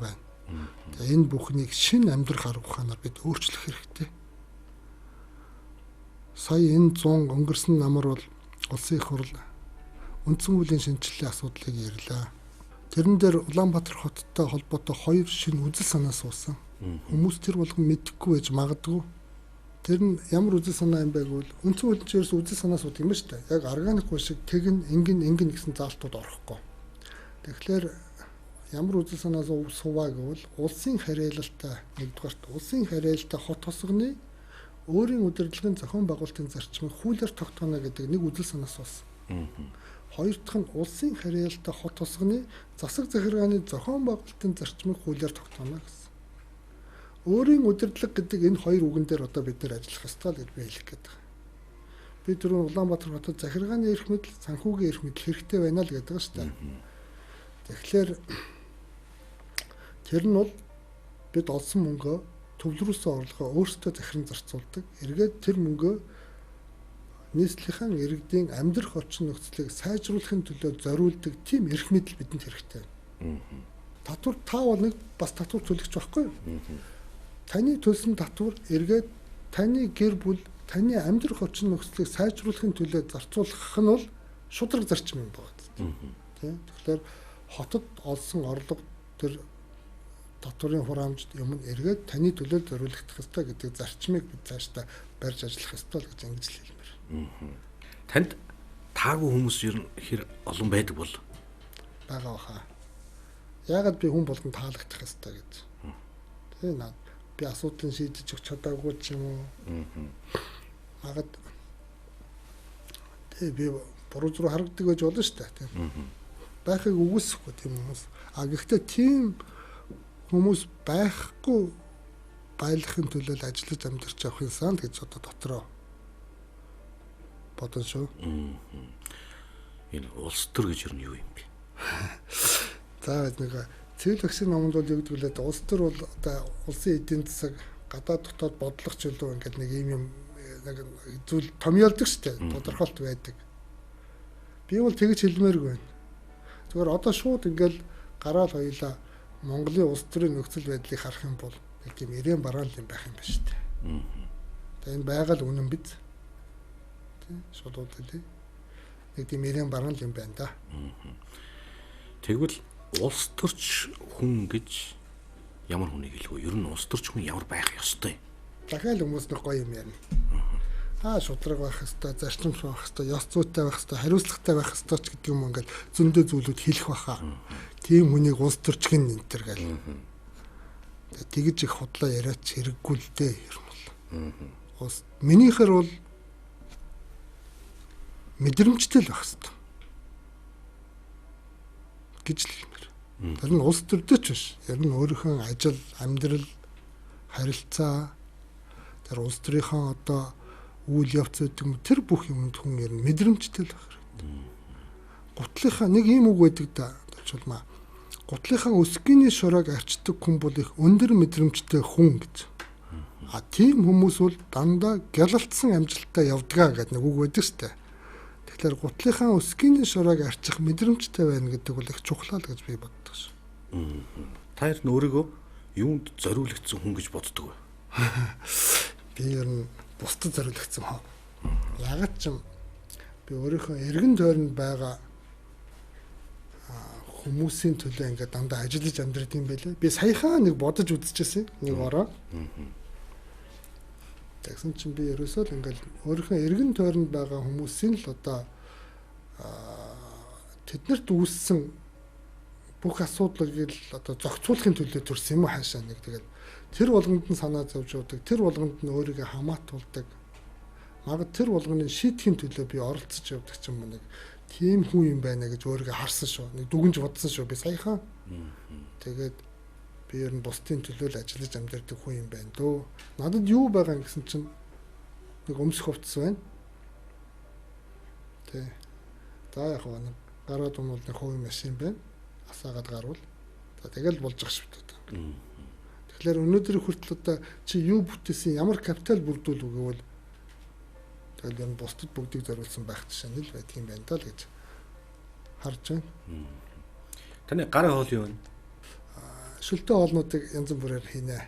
Тэгээ энэ бүхнийг шинэ амьдрах арга ухаанаар бид өөрчлөх хэрэгтэй. Сая энэ 100 өнгөрсөн намар бол улсын их хурл үндсэн хуулийн шинжилгээний асуудлыг ярьлаа. Тэрэн дээр Улаанбаатар хоттой холбоотой 2 шинэ үзэл санаа суусан. Хүмүүс тэр болгон мэдэхгүй байж магадгүй. Тэр нь ямар үзэл санаа юм бэ гэвэл үндсэн хуулийн чирээс үзэл санаа сууд юм ба шүү дээ. Яг органик шиг тэгн ингэн гэсэн заалтууд орохгүй. Тэгэхээр ямар үзэл санаа суваа гэвэл улсын харьяалалтай нэгдүгээрт улсын харьяалалтай хот тосгоны өөрийн удирдлагын зохион байгуулалтын зарчмыг хуулиар тогтооно гэдэг нэг үзэл санаа суусан. Хоёр дахь нь улсын харьяалалтай хот тосгоны засаг захиргааны зохион байгуулалтын зарчмыг хуулиар тогтооно гэсэн. Өөрийн удирдлага гэдэг энэ хоёр үгэн дээр одоо бид нэр ажиллах ёстой л гэж би хэлэх гээд байна. Би түрүү Улаанбаатар хотод захиргааны эрх мэдэл, санхүүгийн эрх мэдэл хэрэгтэй байна л гэдэг шүү дээ. Тэгэхээр тэр нь бол бид олсон мөнгөө төвлөрүүлсэн орлогоо өөрсдөө захиран зарцуулдаг. Эргээд тэр мөнгөө нийслэлийн иргэдийн амьдрах орчин нөхцөлийг сайжруулахын төлөө зориулдаг тийм эрх мэдэл бидэнд хэрэгтэй. Татвар та бол нэг бас татвар төлөгч байхгүй юу? Таны төлсөн татвар эргээд таны гэр бүл, таны амьдрах орчин нөхцөлийг сайжруулахын төлөө зарцуулах нь бол шудраг зарчим юм байна. Тийм. Тэгэхээр хотод олсон орлого тэр татварын хураамжт юм эргээд таны төлөө зориулагдах ёстой гэдэг зарчмыг бид цаашдаа барьж ажиллах ёстой л гэж ингэж л хэлмээр. Танд таагүй хүмүүс ер нь хэр олон байдаг бол байгаа баха. Яагаад би хүн болгон таалагдах ёстой гэж. Тэгээ наад би асуудлыг шийдэж өгч чадаагүй ч юм уу. Магад тэгээ би буруу зүрх харагдаг байж болно шүү дээ. Тийм. Байхыг үгүйсэхгүй тийм хүмүүс. Гэхдээ тийм хүмүүс байхгүй баялахын төлөө ажиллаж амьдарч явах юмсан л гэж одоо дотроо бодсон шүү. Энэ улс төр гэж юу юм бэ? За нэг цэвэр багшийн номонд бол юу гэдэг вэ? Улс төр бол одоо улсын эдийн засаг гадаад дотоод бодлого чөлөө ингээд нэг юм нэг зүйл томьёолдог шүү дээ. Тодорхойлт байдаг. Би бол тэгж хэлмээргүй байна. Зүгээр одоо шууд ингээл гараал хоёлаа Монголын улс төрийн нөхцөл байдлыг харах юм бол нэг тийм ирээн бараал юм байх юм байна шүү дээ. Тэгээ энэ байгаль үнэн биз? Тийм шууд үлээ. Нэг тийм ирээн бараал юм байна да. Тэгвэл улс төрч хүн гэж ямар хүнийг хэлэх вэ? Ер нь улс төрч хүн ямар байх ёстой? Дахиад хүмүүс нэг гоё юм ярина. Шудраг байх ёстой, зарчимч байх ёстой, ёс зүйтэй байх ёстой, хариуцлагатай байх ёстой ч гэдэг юм ингээд зөндөө зүйлүүд хэлэх баха. Тийм хүнийг улс төрчгөн нэнтэр гэл. Тэгж их худлаа яриач хэрэггүй л дээ юм бол. Улс минийхэр бол мэдрэмжтэй л байх ёстой. Гэж л хэлмээр. Тэр нь улс төрдөч биш. Ер нь өөрийнхөө ажил, амьдрал, харилцаа тэр улс төрийнхөө одоо үйл явц гэдэг тэр бүх юмд хүн ер нь мэдрэмжтэй л байх хэрэгтэй. Гутлынхаа нэг ийм үг байдаг да. Төвчулмаа. Гутлынхаа өсгийний шурааг арчдаг хүн бол их өндөр мэдрэмжтэй хүн гэж. Тийм хүмүүс бол дандаа гялалтсан амжилттай явдгаа гэдэг нэг үг байдаг шүү дээ. Тэгэхээр гутлынхаа өсгийний шурааг арчих мэдрэмжтэй байна гэдэг бол их чухал л гэж би боддог ш. Та ер нь өөрийгөө юунд зориулагдсан хүн гэж боддог вэ? Би ер нь бусдад зориулагдсан хоо. Ягаад ч юм би өөрийнхөө эргэн тойронд байгаа хүмүүсийн төлөө ингээд дандаа ажиллаж амьдрэх юм байлээ. Би саяхан нэг бодож үзчихсэн нэг ороо. Тэгсэн чинь би ерөөсөө л ингээд өөрийнхөө эргэн тойронд байгаа хүмүүсийн л одоо тэднэрт үүссэн бүх асуудлыг л одоо зохицуулахын төлөө төрсөн юм хаашаа нэг тэгээд тэр болгонд нь санаа зовж явдаг, тэр болгонд нь өөрийгөө хамаатуулдаг. Магад тэр болгоны шийдэхин төлөө би оролцож явдаг ч юм уу нэг тийм хүн юм байна гэж өөрийгөө харсан шүү. Нэг дүгнж бодсон шүү. Би саяхан. Тэгээд би ер нь бусдын төлөө л ажиллаж амьдардаг хүн юм байна дөө. Надад юу байгаа юм гэсэн чинь нэг өмсөх хувцас байна. Тэ. За яг нэг гараад унвал нэг хувийн машин байна. Асаагаад гарвал. За тэгэл болж ах шүү дээ. Тэгэхээр өнөөдөр хүртэл одоо чи юу бүтээсэн, ямар капитал бүрдүүл өгөөл тэгэл энэ бусдад бүгдийг зориулсан байх жишээ нь л байдаг юм байна даа л гэж харж байна. Таны гарын хоол юу вэ? Шүлтээ хоолнуудыг янз бүрээр хийнэ.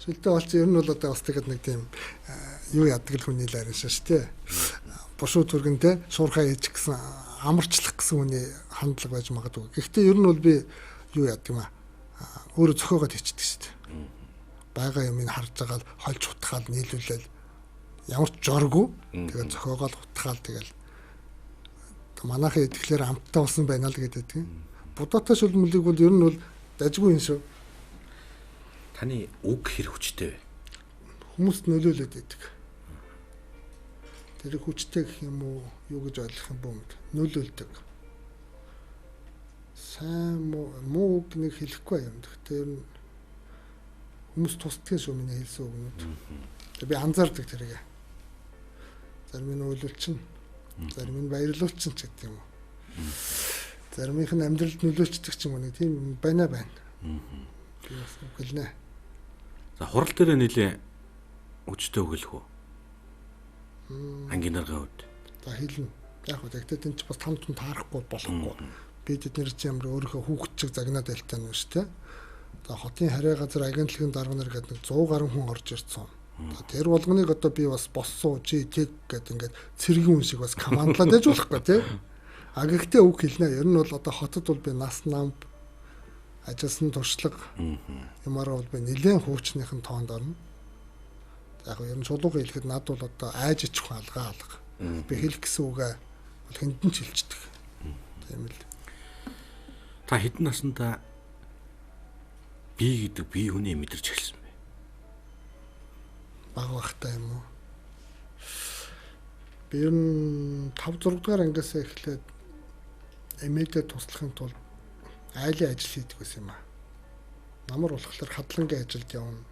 Шүлтээ хоол чинь ер нь бол одоо бас тэгэд нэг тийм юу яадаг л хүний л арай шүү дээ. Бушуу түргэнтэй шуурхаа хийж гисэн амарчлах гэсэн хүний хандлага байж магадгүй. Гэхдээ ер нь бол би юу яадаг юм аа. Өөрөө зохиогоод хийчихдэг шүү дээ. Бага юмыг харж байгаа л хольж утгаал нийлүүлээл ямар ч жоргүй тэгээд зохиогоол утгаал тэгэл манайхаа идэхлээр амттай болсон байна л гэдэг тийм. Будаатай шүлмөлийг бол ер нь бол дажгүй юм шүү. Таны үг хэр хүчтэй вэ? Хүмүүст нөлөөлөд байдаг. Тэр хүчтэй гэх юм уу юу гэж ойлгох юм бүү? Нөлөөлдөг. Сайн муу үг нэг хэлэхгүй юм. Тэгэхээр хүмүүс тусдгийн шүү миний хэлсэн үгнүүд. Би анзаардаг тэрийг. Зарим нь үйлүүлчин, зарим нь баярлуулчин ч гэдэг юм уу. Заримийнх нь амьдралд нөлөөлцдөг ч юм уу нэг тийм байна. Би бас хэлнэ. За хурал дээр нэлээ хүчтэй өгөх үү? Ангийн даргын үед. За хэлнэ. Яг хөө тэгтээ тэн ч бас танд тун таарахгүй болохгүй. Би тэднэр чи ямар өөрийнхөө хүүхэд чиг загнаад байлтай нь шүү дээ. За хотын харай газар агентлагийн дарга нар гэдэг нэг 100 гаруй хүн орж ирсэн. Тэр болгоныг одоо би бас боссоо чи тэг гэдэг ингээд цэргийн хүн шиг бас командлаад яж болохгүй тий. А гэхдээ үг хэлнэ. Ер нь бол одоо хотод бол би нас намп ажилсан туршлага юмараа бол би нэлээд хуучныхын тоонд орно. Яг ер нь чулууга хэлэхэд над бол одоо айж ичих алга. Би хэлэх гэсэн үгээ бол хэндэн ч хэлчихдэг. Тийм л. Та хэдэн наснда би гэдэг бие хүний мэдэрч эхэлсэн бэ? Баг багтаа юм уу? Би ер нь 5 6 дугаар ангиас эхлээд эмээдээ туслахын тулд айлын ажил хийдэг байсан юм аа. Намар болохоор хадлангийн ажилд явна.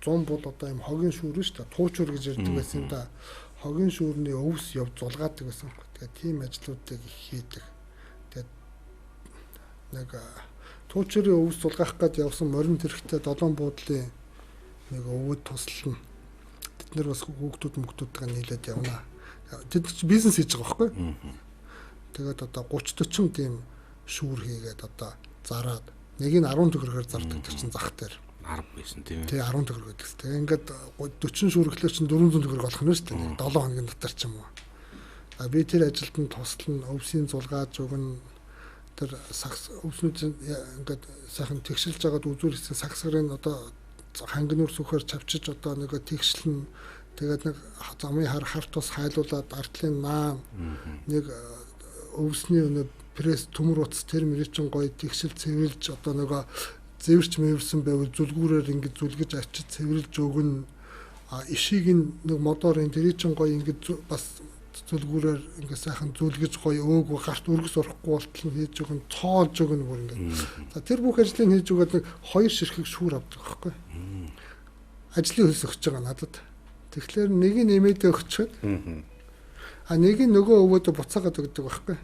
100 бол одоо юм хогийн шүүр шүү дээ. Туучур гэж ярьдаг байсан юм да. Хогийн шүүрний өвс явж зулгаадаг байсан. Тэгээд тийм ажлуудыг хийдэг. Тэгээд нэг туучрын өвс зулгаах гээд явсан морин тэрэгтэй 7 буудлын нэг өвөд туслана. Тэд нар бас хүүхдүүдтэйгээ нийлээд явна. Тэд ч бизнес хийж байгаа байхгүй. Тэгээд одоо 30 40 тийм шүүр хийгээд одоо зараад нэг нь 10 төгрөгөөр зардаг чинь зах дээр 10 байсан тийм ээ. Тий 10 төгрөг гэдэг. Тэгээ ингээд 40 шүүрэхлээр чинь 400 төгрөг болох нь шүү дээ. 7 хоногийн дотор ч юм уу. А би тэр ажилд нь туслана, өвсийн зулгааж өгнө. Тэр өвснүүд ингээд сайхан тэгшилж байгаад үзүүрсэн сагсгарын одоо хангинуур сүхээр чавчиж одоо нэг тэгшлэн тэгээд нэг замын харт тус хайлуулад артлын наан нэг өвсний өнө пресс төмөр утас тэр мөрөчин гоё тэгшил цэвэрлж одоо нөгөө зэвэрч мэвэрсэн байвал зүлгүүрээр ингэж зүлгэж ачиж цэвэрлж өгнө. А ишиг нэг моторын тэр чин гоё ингэж бас зүлгүүрээр ингэ сайхан зүлгэж гоё өөг гарт өргөс орохгүй болтол нь хийж өгнө, цоолж өгнө бүр ингэ. За тэр бүх ажлыг хийж өгөөд нэг 2 ширхэг шүүр авдаг байхгүй. Ажлын хөлс өгч байгаа надад. Тэгэхээр нэг нь нэмээд өгчөөд а нэг нь нөгөө өвөөдө буцаагаад өгдөг байхгүй.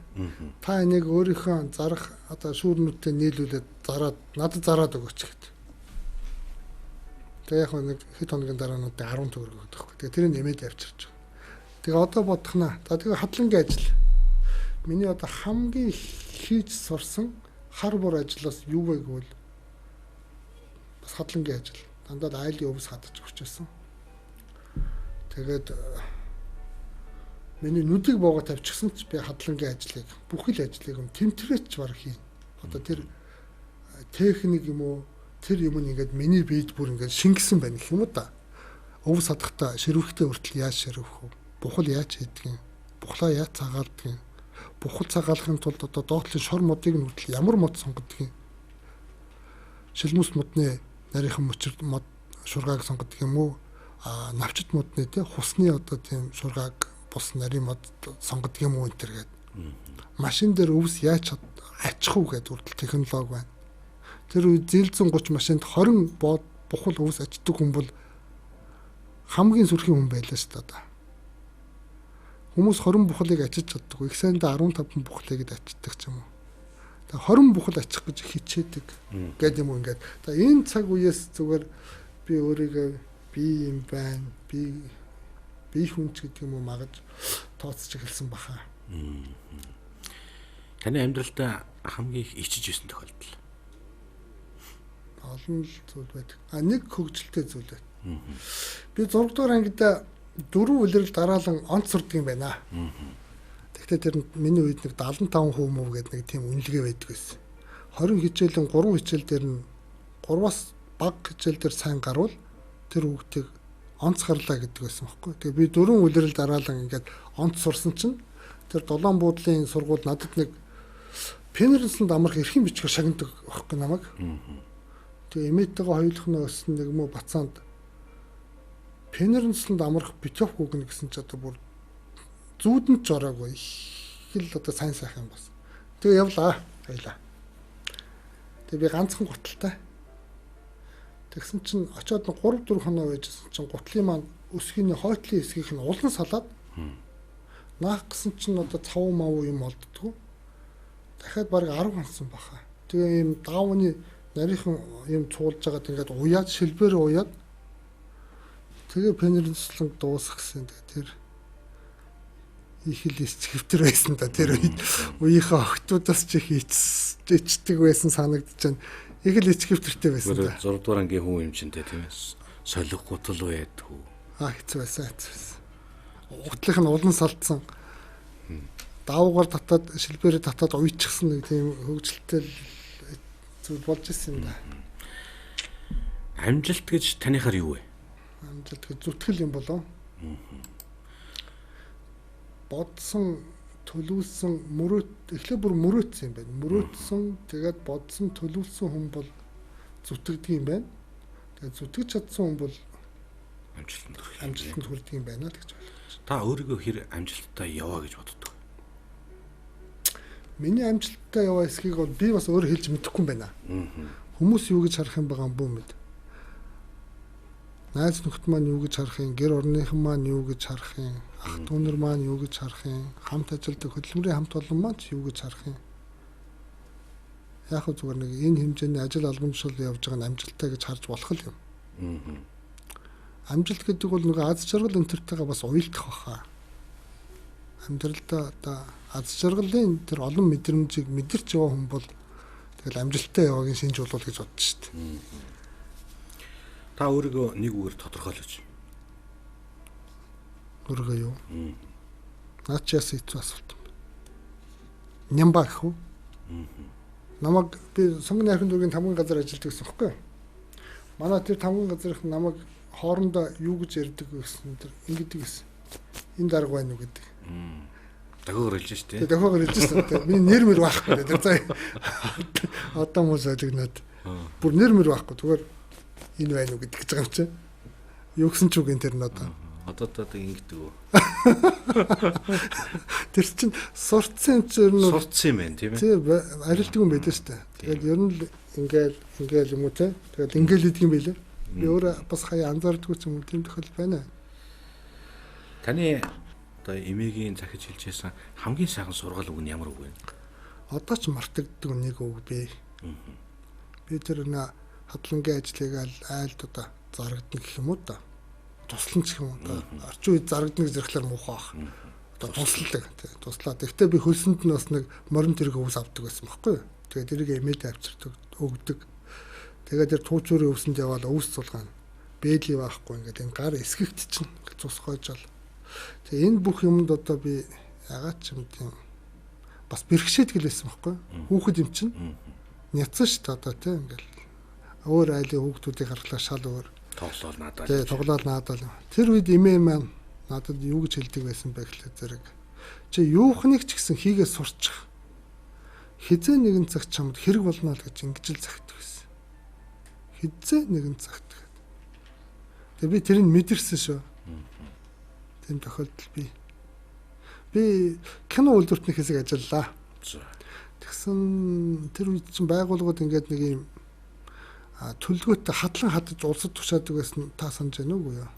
Та энийг өөрийнхөө зарах одоо шүүрнүүдтэй нийлүүлээд зараад надад зараад өгөөч гэхэд. Тэгээ яг нэг хэд хоногийн дараа надад 10 төгрөг өгдөг байхгүй. Тэгээ тэрийг нэмээд авчирч байгаа. Тэгээ одоо бодохнаа. За тэгээ хадлангийн ажил. Миний одоо хамгийн хийж сурсан хар бур ажлаас юу вэ гэвэл бас хадлангийн ажил. Дандаа айлын өвс хадаж өгч байсан. Тэгээд миний нүдийг боогоо тавьчихсан ч би хадлангийн ажлыг бүх л ажлыг тэмтрээч баг хийн. Одоо тэр техник юм уу тэр юм ингээд миний биед бүр ингээд шингэсэн байна гэх юм уу да. Өв садахта ширвэхтэй хүртэл яаж ширвэх вэ? Бухал яаж хийдэг юм? Бухлаа яаж цагаалдаг юм? Бухал цагаалахын тулд одоо доотлын шор модыг нь хүртэл ямар мод сонгодог юм? Шилмүс модны нарийнхан мөчр мод шургааг сонгодог юм уу? Навчит модны те хусны одоо тийм шургааг бус нарийн мод сонгодог юм уу энэ төр гээд. Машин дээр өвс яаж ачих уу гэдэг хүртэл технологи байна. Тэр үед зээлзэн 30 машинд 20 бухал өвс ачдаг хүн бол хамгийн сүрхийн хүн байлаа шүү дээ. Хүмүүс 20 бухалыг ачиж чаддаг. Их сайндаа 15 бухалыг ачдаг ч юм уу. Тэгээ 20 бухал ачих гэж хичээдэг гэдэг юм уу ингээд. Тэгээ энэ цаг үеэс зүгээр би өөрийгөө би юм байна. Би хүнч гэдэг юм уу магаж тооцож эхэлсэн баха. Таны амьдралдаа хамгийн их ичиж исэн тохиолдол. Олон зүйл байдаг. Нэг хөгжилтэй зүйл байна. Би 6 дугаар ангида 4 үлрэл дараалан онц сурдаг юм байна. Тэгтээ тэр миний үед нэг 75% мөв гэдэг нэг тийм үнэлгээ байдаг байсан. 20 хичээлийн 3 хичээл дээр нь 3-аас бага хичээл дээр сайн гарвал тэр хүүхдийг онц гарлаа гэдэг байсан байхгүй. Тэгээ би 4 үлрэл дараалан ингээд онц сурсан чинь тэр долоон буудлын сургууль надад нэг пенерэнсэнд амрах эрхийн бичгээр шагнадаг байхгүй намайг. Тэгээ эмээтэйгээ хоёулах нь өссөн нэг мө бацаанд пенерэнсэнд амрах битёвк өгнө гэсэн ч одоо бүр зүүдэнд ч ороогүй их л одоо сайн сайхан бас. Тэгээ явлаа хоёлаа. Тэгээ би ганцхан гуталтай. Тэгсэн чинь очиод 3-4 хоноо байжсэн чинь гутлын маань өсгийний хойтлын хэсгийнх нь улан салаад наах гэсэн чинь одоо цав мав юм олддгоо. Дахиад бараг 10 хонсон баха. Тэгээ ийм даавны нарийнхан юм цуулж байгаад ингээд уяад шилбээр уяад тэгээ пенерэнслэн дуусах гэсэн. Тэр их л ичгэвтер байсан да. Тэр үед үеийнхээ охтуудаас ч их ичдэг байсан санагдаж байна. Их л ичгэвтертэй байсан да. 6 дугаар ангийн хүн юм чинтэй тийм ээ. Солих гутал байдгүй. Хэцүү байсан. Гутлынх нь улан салдсан. Даавгаар татаад шилбэрээ татаад уйчихсан нэг тийм хөгжилтэй зүйл болж ирсэн юм да. Амжилт гэж танихаар юу вэ? Амжилт гэж зүтгэл юм болов. Бодсон, төлөвлөсөн, эхлээ бүр мөрөөдсөн юм байна. Мөрөөдсөн, тэгээд бодсон, төлөвлөсөн хүн бол зүтгэдэг юм байна. Тэгээд зүтгэж чадсан хүн бол амжилтанд хүрдэг юм байна гэж ойлгож байна. Та өөрийгөө хэр амжилттай яваа гэж боддог? Миний амжилттай яваа эсхийг бол би бас өөрөө хэлж мэдэхгүй юм байна. Хүмүүс юу гэж харах юм байгаа юм бүү мэд. Найз нөхд маань юу гэж харах юм, гэр орныхан маань юу гэж харах юм, ах дүүнэр маань юу гэж харах юм, хамт ажилтдаг хөдөлмөрийн хамт олон маань ч юу гэж харах юм. Яг хөө зүгээр нэг энэ хэмжээний ажил албамжшил явж байгаа нь амжилттай гэж харж болох юм. Амжилт гэдэг бол нэг аз жаргал өнтөртэйгээ бас уялдах баха. Амьдралдаа одоо аз жаргалын тэр олон мэдрэмжийг мэдэрч яваа хүн бол тэгэл амжилттай яваагийн шинж болов гэж боддоо шүү дээ. Та өөрийгөө нэг үгээр тодорхойлооч. Өөрийгөө юу? Наачаас хэцүү асуулт юм. Нямба гэх үү? Намайг би сонгоны архин дүүргийн тамган газар ажилладаг гэсэн хэвгүй. Манай тэр тамган газрынх намайг хоорондоо юу гэж ярьдаг гэсэн тэр ингэдэг гэсэн. Энэ дарга байна уу гэдэг. Дахиад хэлж штэ. Тэгээ дахиад хэлж штэ. Миний нэр мөр байхгүй тэр заа. Одоо муу солигноод. Бүр нэр мөр байхгүй. Зүгээр энэ байна уу гэдэг гэж байгаа юм чи. Юу гэсэн ч үг энэ тэр нь одоо. Одоо ингэдэг үү. Тэр чинь сурцсан чинь сурцсан юм байна тийм ээ. Тийм арилдаг юм байлаа штэ. Тэгээд ер нь л ингээл юм уу те. Тэгээд ингээл идэг юм байлаа. Би өөрөө бас хаяа анзаардгүй ч юм уу тийм тохиол байна. Таны одоо эмээгийн захиж хэлжсэн хамгийн сайхан сургал үг нь ямар үг вэ? Одоо ч мартагддаг нэг үг би. Би тэр нэ хадлангийн ажлыг айлд одоо зарагдана гэх юм уу да. Туслан ч юм уу да. Орчин үед зарагдана гэж зэрэглэр муухай бах. Одоо тусалдаг тий. Туслаа. Тэгвэл би хөлсөнд нь бас нэг морин тэрэг өвс авдаг байсан байхгүй юу? Тэгээд тэрийг эмээд авчирдаг, өгдөг. Тэгээд тэр туучуурын өвсөнд яваад өвс цулгаана. Бэдли байхгүй ингээд энэ гар эсгэгт чинь цус хойжол. Тэгээ энэ бүх юмд одоо би ягаад ч юм тийм бас бэрхшээдэг л байсан байхгүй. Хүүхэд юм чинь няцсан шүү дээ одоо тийм ингээл өөр айлын хүүхдүүдийг харахлаа шал өөр тоглол надад. тий тоглоод наадал. Тэр үед эмээ маань надад юу гэж хэлдэг байсан бэ гэхлээр зэрэг чи юухныг ч гэсэн хийгээ сурчих. Хизээ нэгэн цаг чамд хэрэг болно л гэж ингэж л загтдаг байсан. Хизээ нэгэн цагт. Тэгээ би тэрийг мэдэрсэн шүү. Тийм тохиолдол би кино үйлдвэртний хэсэг ажиллалаа. Тэгсэн тэр үед чинь байгууллагууд ингээд нэг юм төлөвлөгөөтэй хадлан хадаж улсад тушаадаг байсан та санаж байна уу юу?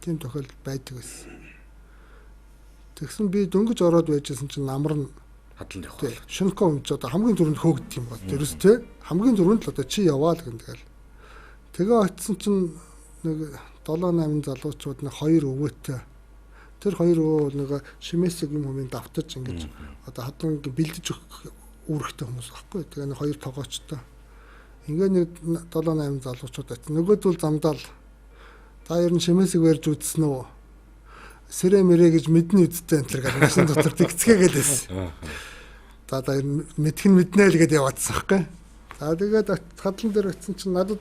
Тийм тохиолдол байдаг байсан. Тэгсэн би дөнгөж ороод байжсэн чинь намар нь хадлан явах. Шинко өмч одоо хамгийн түрүүнд хөөгддөг юм байна. Тэрс тэ хамгийн түрүүнд л одоо чи яваа л гэнтэгэл. Тэгээ очисон чинь нэг 7-8 залуучууд нэг 2 өвөөтэй. Тэр 2 өвөө нэг шимэсэг юм хүмүүс давтаж ингэж одоо хадан бэлдэж өгөх үүрэгтэй хүмүүс байхгүй. Тэгээ нэг 2 тоогоочтой. Ингээ нэг 7-8 залуучууд очив. Нөгөөдөл замдаал та ер нь шимэсэг барьж үзсэн үү? Сэрэ мэрэ гэж мэднэ үсттэй энэ төр гэж машин дотор тэгцгээгээд байсан. За мэдхэн мэднэ л гэдээ яваадсан байхгүй. За тэгээд хадлан дээр очисон чинь надад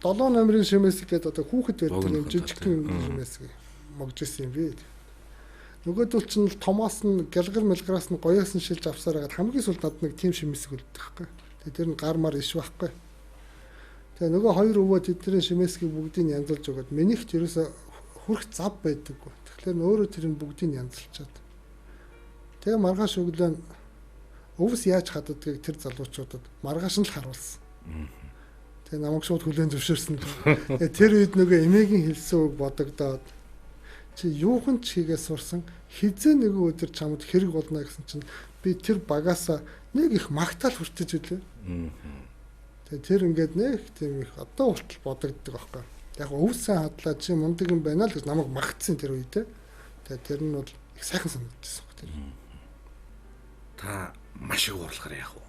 7 номерын шимэсэг гэдэг одоо хүүхэд байдаг юм жижигхэн шимэсэг могж исэн юм би. Нөгөөдөл чинь Томас нь гэлгэр мэлграас нь гоёосон шилж авсараад хамгийн сүүлд надад нэг тим шимэсэг үлддэг байхгүй. Тэгээд тэр нь гар мар иш байхгүй. Тэгээ нөгөө 2 өвөө тэдний шимэсгийг бүгдийг янзалж өгöd. Минийх ч ерөөсө хүрх зав байдаггүй. Тэгэхээр өөрөө тэрийг бүгдийг янзалчаад. Тэгээ маргааш өглөө өвс яаж хаддгийг тэр залуучуудад маргааш нь л харуулсан. Тэгээ намайг шууд хүлээн зөвшөөрсөн. Тэгээ тэр үед нөгөө эмээгийн хэлсэн үг бодогдоод чи юухан ч хийгээ сурсан хизээ нэг өдөр чамд хэрэг болно гэсэн чинь би тэр багаасаа нэг их магтаал хүртэж үлээ. Тэгээ тэр ингээд нэг тийм их одоо хүртэл бодогддог байхгүй. Яг өвсөн хадлаа чи мундаг юм байна л гэж намайг магтсан тэр үедээ. Тэгээ тэр нь бол их сайхан санагдчихсан баг тэр. Та маш их уурлахаар яах вэ?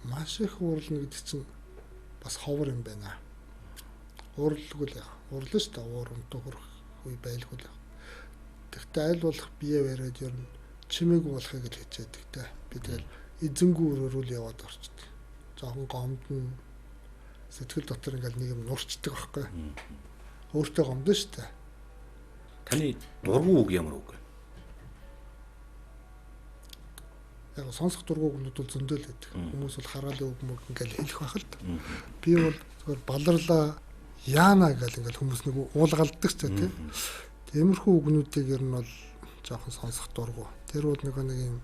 Маш их уурлна гэдэг чинь бас ховор юм байна. Уурлалгүй л яах. Уурлаа шүү дээ. Уурам төгөрөх үе байлгүй л яах. Тэгтээ аль болох бие бариад ер нь чимээгүй болохыг л хичээдэг те. Би тэгэл эзэнгүү өрөөрүүл яваад орчдөг. Жохон гомдно. Сэтгэл дотор ингээл нэг юм нурчдаг байхгүй. Өөртөө гомдно шүү дээ. Таны дургу үг ямар үг вэ? Яг сонсох дургуунууд бол зөндөл байдаг. Хүмүүс бол хараалын үг мөг ингээл хэлэх байх л та. Би бол зөвхөн баларлаа яана гэл ингээл хүмүүс нэг уулгалдаг ч тийм. Тиймэрхүү үгнүүдийг ер нь бол жоохон сонсох дургу. Тэр бол нэг юм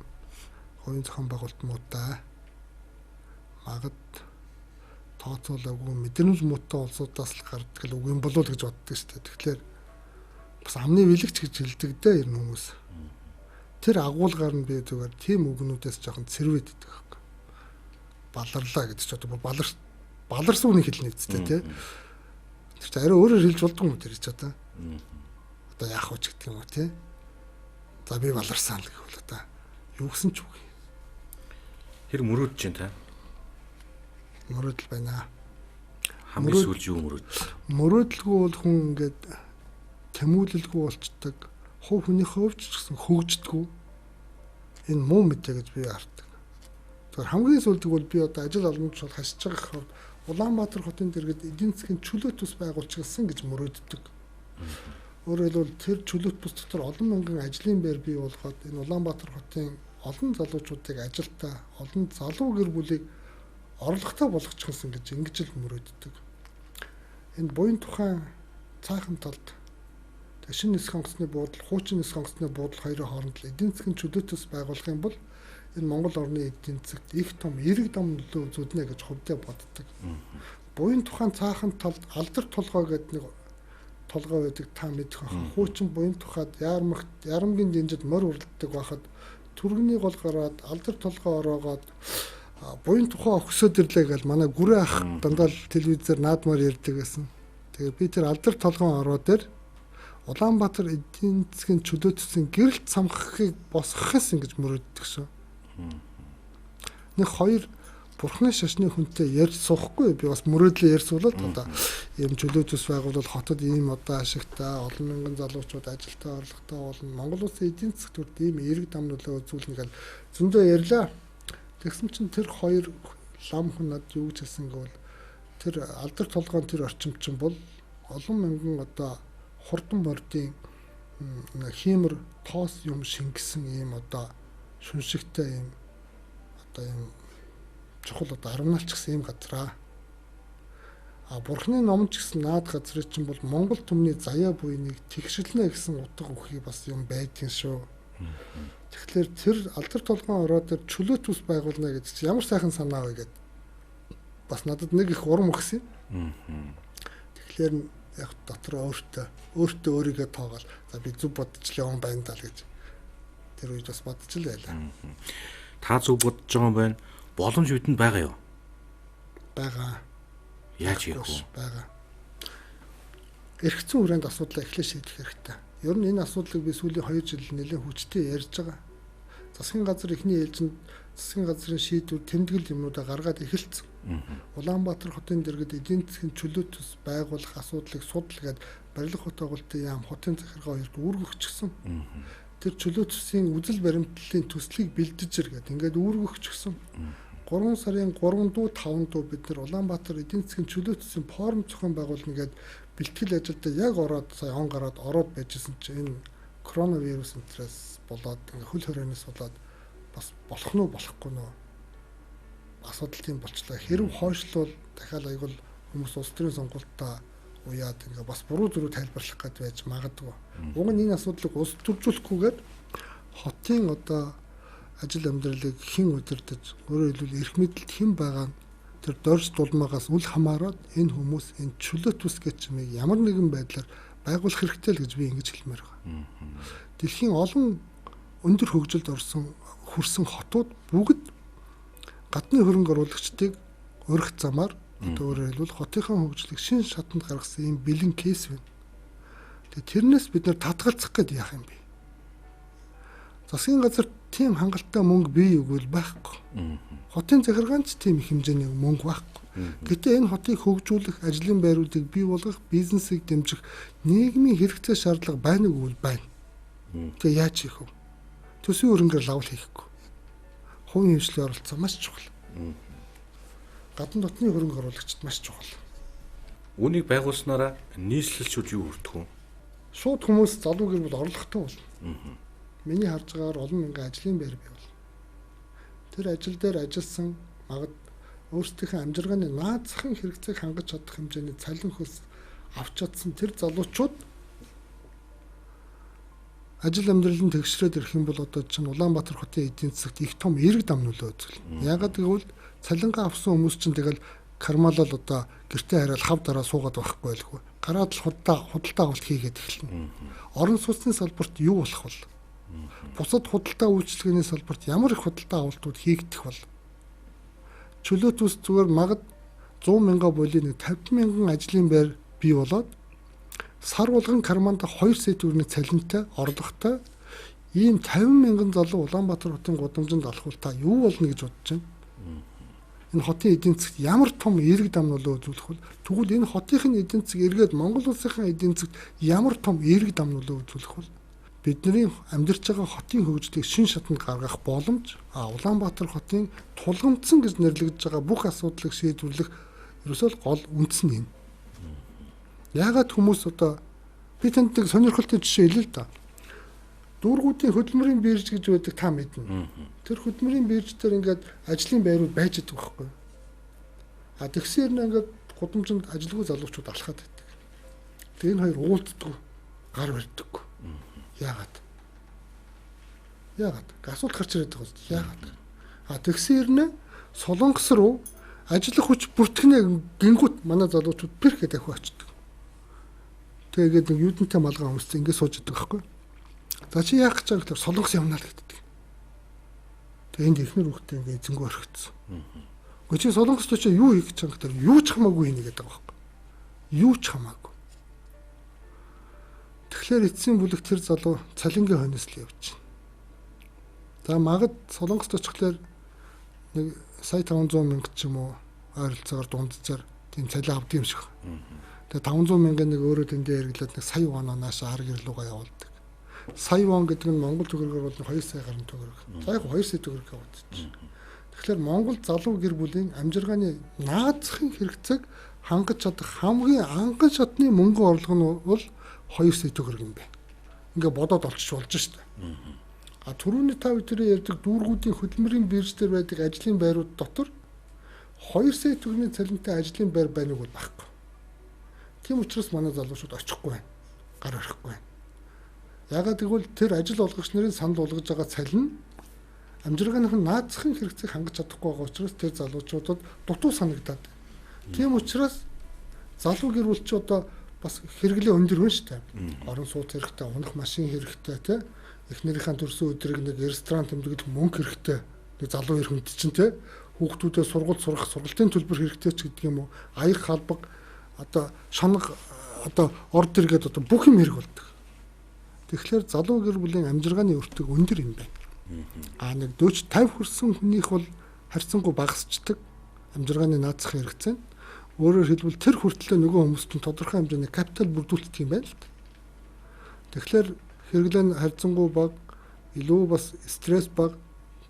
хувийн зохион байгуулалт муутай. Магад тооцоолоогүй мэдрэмж муутай улсуудаас л гардаг л үг юм болов уу гэж боддог шүү дээ. Тэгэхээр бас амны бэлэгч гэж хэлдэг дээ ер нь хүмүүс. Тэр агуулгаар нь би зүгээр тийм үгнүүдээс жоохон цэрвэд идэх байхгүй. Баларлаа гэдэг ч одоо баларсан үнийг хэлнэ үстэй тий. Тэр чинь арай өөрөөр хэлж болдгүй юм тэр ч одоо. Одоо яах вэ гэдэг юм уу тий. За би баларсан л гэх бол одоо юу гэсэн ч үг. Тэр мөрөөд чинь та? Мөрөөдөл байна. Хамгийн сүүлд юу мөрөөд? Мөрөөдөлгүй бол хүн ингээд тэмүүлэлгүй болчдаг. Хувь хүний хөвч ч гэсэн хөгждөггүй. Энэ муу мэдээ гэж би хардаг. Тэгэхээр хамгийн сүүлдэг бол би одоо ажил олгомж бол хасж байгаа хавьд Улаанбаатар хотын дэргэд эдийн засгийн чөлөөт бус байгуулчихсан гэж мөрөөддөг. Өөрөөр хэлбэл тэр чөлөөт бус дотор олон мянган ажлын байр бий болгоод энэ Улаанбаатар хотын олон залуучуудыг ажилтаа, олон залуу гэр бүлийг орлоготой болгочихсон гэж ингэж л мөрөөддөг. Энэ буян тухайн цаахан талд шинэ нисэх онгоцны буудал, хуучин нисэх онгоцны буудал хоёрын хооронд эдийн засгийн чөлөөтөс байгуулах юм бол энэ Монгол орны эдийн засагт их том эрэг дам нөлөө үзүүлнэ гэж хувьдаа боддог. Буян тухайн цаахан талд алдар толгой гэдэг нэг толгой байдаг та мэдэх байх. Хуучин буян тухайд ярамгийн дэнжид морь уралддаг байхад түргэний гол гараад алдар толгой ороогоод буян тухай өгсөд ирлээ гэж манай гүрээ ах дандаа телевизээр наадмаар ярьдаг гэсэн. Тэгээ би тэр алдар толгойн ороо дээр Улаанбаатар эдийн засгийн чөлөөтсөн гэрэлт самхахыг босгохоос ингэж мөрөддөг шүү. Нэг хоёр Бурхны шашны хүнтэй ярьж суухгүй би бас мөрөөдлөө ярьсуулаад одоо ийм чөлөө төс байгуулалт хотод ийм одоо ашигтай олон мянган залуучууд ажилтаа орлоготой болно. Монгол улсын эдийн засгт ийм эерэг дам нөлөө үзүүлнэ гэж зөндөө ярьлаа. Тэгсэн чинь тэр хоёр лам хүн над юу гэж хэлсэн гэвэл тэр алдар толгойн тэр орчимч бол олон мянган одоо хурдан бордын хиймэр тоос юм шингэсэн ийм одоо шүншигтэй ийм одоо ийм чухал одоо арганалч гэсэн ийм газраа. Бурхны номч гэсэн наад газрын чинь бол Монгол түмний заяа буйныг тэгшилнэ гэсэн утга өгөхий бас юм байдгийн шүү. Тэгэхээр тэр алдар толгойн ороод тэр чөлөө төс байгуулна гэдэг чинь ямар сайхан санаа вэ гэд бас надад нэг их урам өгсөн. Тэгэхээр яг дотор өөртөө өөрийгөө тоогаал. За би зүг бодож л явсан байна даа гэж тэр үед бас бодож л байлаа. Та зүг бодож байгаа юм байна. Боломж бидэнд байгаа юу? Байгаа. Яаж хийх вэ? Байгаа. Эргэцэн хүрээнд асуудлаа эхлээд шийдэх хэрэгтэй. Ер нь энэ асуудлыг би сүүлийн 2 жил нэлээд хүчтэй ярьж байгаа. Засгийн газар эхний ээлжинд засгийн газрын шийдвэр тэмдэглэл юмнуудаа гаргаад эхэлсэн. Улаанбаатар хотын дэргэд эдийн засгийн чөлөө төс байгуулах асуудлыг судалгаад барилга хот байгуулалтын яам хотын захиргаа хоёрт үүргөгчсөн. Тэр чөлөө төсийн үзэл баримтлалын төслийг бэлдэж иргээд ингээд үүргөгчсөн. 3 сарын 3 дуу 5 дуу бид нар Улаанбаатар эдийн засгийн чөлөө төсийн форум зохион байгуулна гэд бэлтгэл ажилдаа яг ороод сая он гараад ороод байжсэн чинь энэ коронавирус энтрээс болоод ингээ хөл хорионоос болоод бас болох нь болохгүй нөө асуудал тийм болчлаа. Хэрв хойшлол дахиад аягуул хүмүүс улс төрийн сонгуультаа уяад ингээ бас буруу зүрх тайлбарлах гээд байж магадгүй. Уг нь энэ асуудлыг улс төржүүлэхгүйгээр хотын одоо ажил амьдралыг хэн удирдах, өөрөөр хэлбэл эрх мэдэлд хэн байгаа тэр дорж дулмаагаас үл хамааран энэ хүмүүс энэ чөлөө төс гэж чимээ ямар нэгэн байдлаар байгуулах хэрэгтэй л гэж би ингэж хэлмээр байгаа. Дэлхийн олон өндөр хөгжилд хүрсэн хотууд бүгд гадны хөрөнгө оруулагчдыг өргөх замаар одоо өөрөөр хэлбэл хотынхаа хөгжлийг шин шатанд гаргасан ийм бэлэн кейс байна. Тэгээ тэрнээс бид нар татгалзах гээд яах юм бэ? Засгийн газар тийм хангалттай мөнгө бий өгвөл байхгүй. Хотын захиргаанч тийм их хэмжээний мөнгө байхгүй. Гэтэ энэ хотыг хөгжүүлэх, ажлын байруудыг бий болгох, бизнесийг дэмжих нийгмийн хэрэгцээ шаардлага байна уу гэвэл байна. Тэгээ яаж хийх вэ? Төсвийн хөрөнгөөр лавл хийхгүй. Хувийн хвшлийн оролцоо маш чухал. Гадны дотны хөрөнгө оруулагчид маш чухал. Үүнийг байгуулснараа нийслэлчүүд юу хүртэх вэ? Шууд хүмүүс залуу гэр бүл орлоготой болно. Миний харж байгаагаар олон мянган ажлын байр бий болно. Тэр ажил дээр ажилласан магад өөрсдийнхөө амжиргааны наацхан хэрэгцээг хангаж чадах хэмжээний цалин хөлс авч чадсан тэр залуучууд ажил амьдралын тэгшрээд ирэх юм бол одоо чинь Улаанбаатар хотын эдийн засагт их том эерэг дам нөлөө үзүүлнэ. Ягаад гэвэл цалингаа авсан хүмүүс чинь тэгэл кармалал одоо гэртээ хараал хав дараа суугаад байхгүй байлгүй. Гараад л худалдаа авалт хийгээд эхэлнэ. Орон сууцны салбарт юу болох вэ? Бусад худалдаа үйлчилгээний салбарт ямар их худалдаа авалтууд хийгдэх бол чөлөө төс зүгээр магад 100 мянга болын 50 мянган ажлын байр бий болоод сар болгон карманд 2 сая төгрөгийн цалинтай орлоготой ийм 50 мянган залуу Улаанбаатар хотын гудамжинд алхвал та юу болно гэж бодож байна? Энэ хотын эдийн засгт ямар том эерэг дам нөлөө үзүүлэх вэ? Тэгвэл энэ хотын эдийн засаг эргээд Монгол улсын эдийн засагт ямар том эерэг дам нөлөө үзүүлэх вэ? Бидний амьдарч байгаа хотын хөгжлийг шин шатанд гаргах боломж Улаанбаатар хотын тулгамдсан гэж нэрлэгдэж байгаа бүх асуудлыг шийдвэрлэх ерөөсөө гол үндэс нь юм. Яагаад хүмүүс одоо би танд нэг сонирхолтой жишээ хэлээ л да. Дүүргүүдийн хөдөлмөрийн бирж гэж байдаг та мэднэ. Тэр хөдөлмөрийн бирж дээр ингээд ажлын байрууд байж байгаа байхгүй. Тэгсээр нь ингээд гудамжинд ажилгүй залуучууд алхаад байдаг. Тэгээ энэ хоёр уулздаг, гар барьдаг. Яагаад? Асуулт гарч ирээд байгаа юм. Яагаад? Тэгсээр нь Солонгос руу ажиллах хүч бүртгэнэ гингүүт манай залуучууд перхэ дахиу очдөг. Тэгээд нэг юудэнтэй малгай хүмүүс ингэ сууж идэг байхгүй. За чи яах гэж байгаа гэхээр Солонгос явнаа л гэдэг. Тэгээд энд ихнэр хүүхдээ ингэ эзэнгөө орхигдсон. Гэхдээ чи Солонгост очиж юу хийх гэж байгаа гэхээр юу ч хамаагүй хийнэ гэдэг байгаа байхгүй. Юу ч хамаагүй. Тэгэхээр эцсийн бүлэг тэр залуу цалингийн хойноос л явж байна. За магад Солонгост очихлоор нэг сая 500 мянга ч юм уу ойролцоогоор дунджаар тийм цалин авдаг юм шиг. Тэгээ 500 мянган нэг өөрөө тэндээ хэрэглээд нэг сая вон наашаа арга ирлүүгээ явуулдаг. Сая вон гэдэг нь Монгол төгрөгөөр бол 2 сая гаруй төгрөг. За яг 2 сая төгрөг явуулчих. Тэгэхээр Монгол залуу гэр бүлийн амжиргааны наазахын хэрэгцээг хангаж чадах хамгийн анган шатны мөнгө орлого нь бол 2 сая төгрөг юм байна. Ингээ бодоод олчих болж штэ. А түрүүний та бүхэн ярьдаг дүүргүүдийн хөдөлмөрийн бирж дээр байдаг ажлын байрууд дотор 2 сая төгрөгийн цалинтай ажлын байр байныг бол байхгүй. Тийм учраас манай залуучууд очихгүй байна. Гар орохгүй байна. Ягаад гэвэл тэр ажил олгогч нарын санал болгож байгаа цалин амжиргааных нь наазахын хэрэгцээг хангаж чадахгүй байгаа учраас тэр залуучуудад дутуу санагдаад. Тийм учраас залуу гэр бүл чи одоо бас хэрэглээ өндөр хүн шүү дээ. Орон сууц хэрэгтэй, унах машин хэрэгтэй тий. Эхнэрийнхээ төрсөн өдрийг нэг ресторан тэмдэглэх мөнгө хэрэгтэй. Нэг залуу эр хүнд чинь тий. Хүүхдүүдээ сургууль сурах, сургалтын төлбөр хэрэгтэй ч гэдэг юм уу. Аяг халбаг одоо шоног одоо орд иргэд одоо бүх юм хэрэг болдог. Тэгэхээр залуу гэр бүлийн амжиргааны өртөг өндөр юм байна. Нэг 40 50 хүрсэн хүнийх бол харьцангуй багасчдаг амжиргааны наацах хэрэгцээ. Өөрөөр хэлбэл тэр хүртлээр нөгөө хүмүүст нь тодорхой хэмжээний капитал бүрдүүлдэг юм байна л да. Тэгэхээр хэрэглээ нь харьцангуй бага, илүү бас стресс бага,